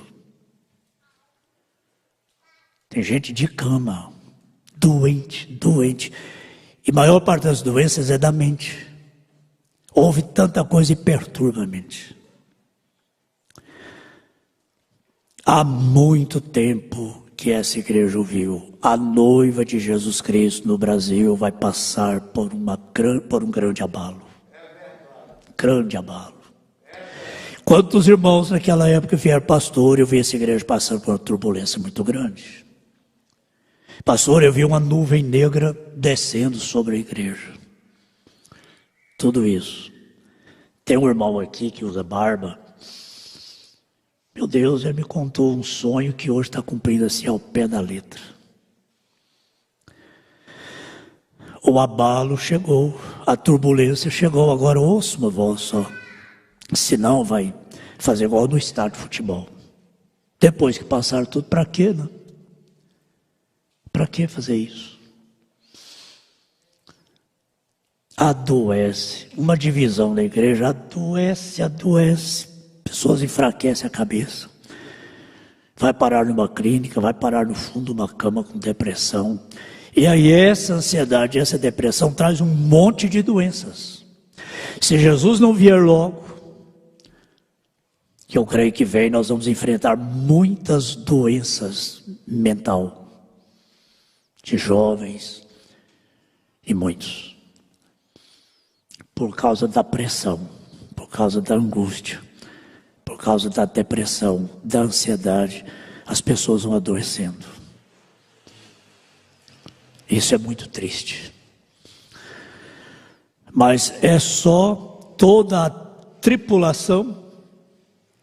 Tem gente de cama, doente. E a maior parte das doenças é da mente. Houve tanta coisa e perturba a mente. Há muito tempo que essa igreja ouviu: a noiva de Jesus Cristo no Brasil vai passar por um grande abalo. Grande abalo. Quantos irmãos naquela época vieram pastor, eu vi essa igreja passando por uma turbulência muito grande. Pastor, eu vi uma nuvem negra descendo sobre a igreja. Tudo isso. Tem um irmão aqui que usa barba. Meu Deus, ele me contou um sonho que hoje está cumprindo assim ao pé da letra. O abalo chegou, a turbulência chegou. Agora ouça uma voz só. Senão vai fazer igual no estádio de futebol. Depois que passar tudo, para quê, né? Para que fazer isso? Adoece. Uma divisão da igreja adoece. Pessoas enfraquecem a cabeça. Vai parar numa clínica, vai parar no fundo de uma cama com depressão. E aí essa ansiedade, essa depressão traz um monte de doenças. Se Jesus não vier logo, que eu creio que vem, nós vamos enfrentar muitas doenças mentais. De jovens e muitos, por causa da pressão, por causa da angústia, por causa da depressão, da ansiedade, as pessoas vão adoecendo. Isso é muito triste. Mas é só toda a tripulação,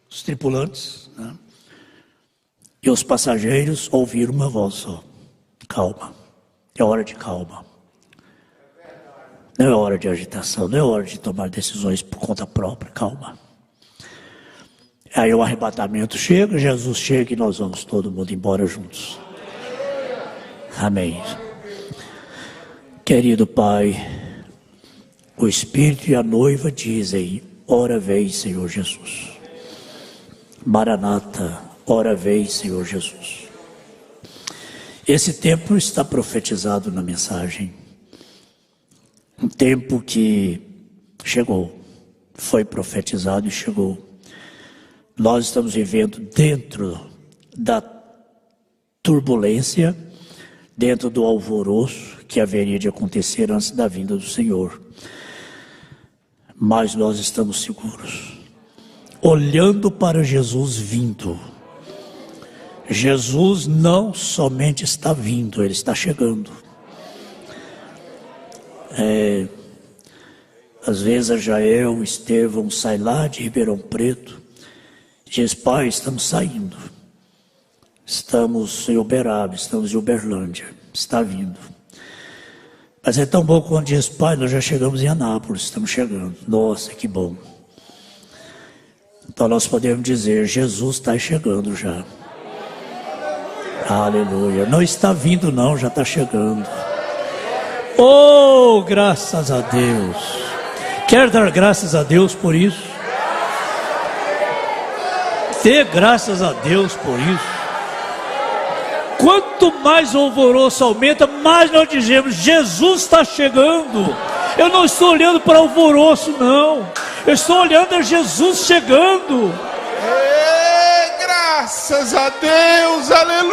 os tripulantes, né? E os passageiros ouviram uma voz só. Calma, é hora de calma. Não é hora de agitação, não é hora de tomar decisões por conta própria, calma. Aí o arrebatamento chega, Jesus chega e nós vamos todo mundo embora juntos. Amém. Querido Pai, o Espírito e a noiva dizem: ora vem, Senhor Jesus. Maranata, ora vem, Senhor Jesus. Esse tempo está profetizado na mensagem. Um tempo que chegou, foi profetizado e chegou. Nós estamos vivendo dentro da turbulência, dentro do alvoroço que haveria de acontecer antes da vinda do Senhor. Mas nós estamos seguros, olhando para Jesus vindo. Jesus não somente está vindo, Ele está chegando. Às vezes a Jael, o Estevão, sai lá de Ribeirão Preto, diz: pai, estamos saindo. Estamos em Uberaba, estamos em Uberlândia, está vindo. Mas é tão bom quando diz: pai, nós já chegamos em Anápolis, estamos chegando. Nossa, que bom. Então nós podemos dizer: Jesus está chegando já. Aleluia. Não está vindo não, já está chegando. Oh, graças a Deus. Quer dar graças a Deus por isso? Dê graças a Deus por isso. Quanto mais o alvoroço aumenta, mais nós dizemos: Jesus está chegando. Eu não estou olhando para o alvoroço, não. Eu estou olhando a Jesus chegando. Graças a Deus, aleluia.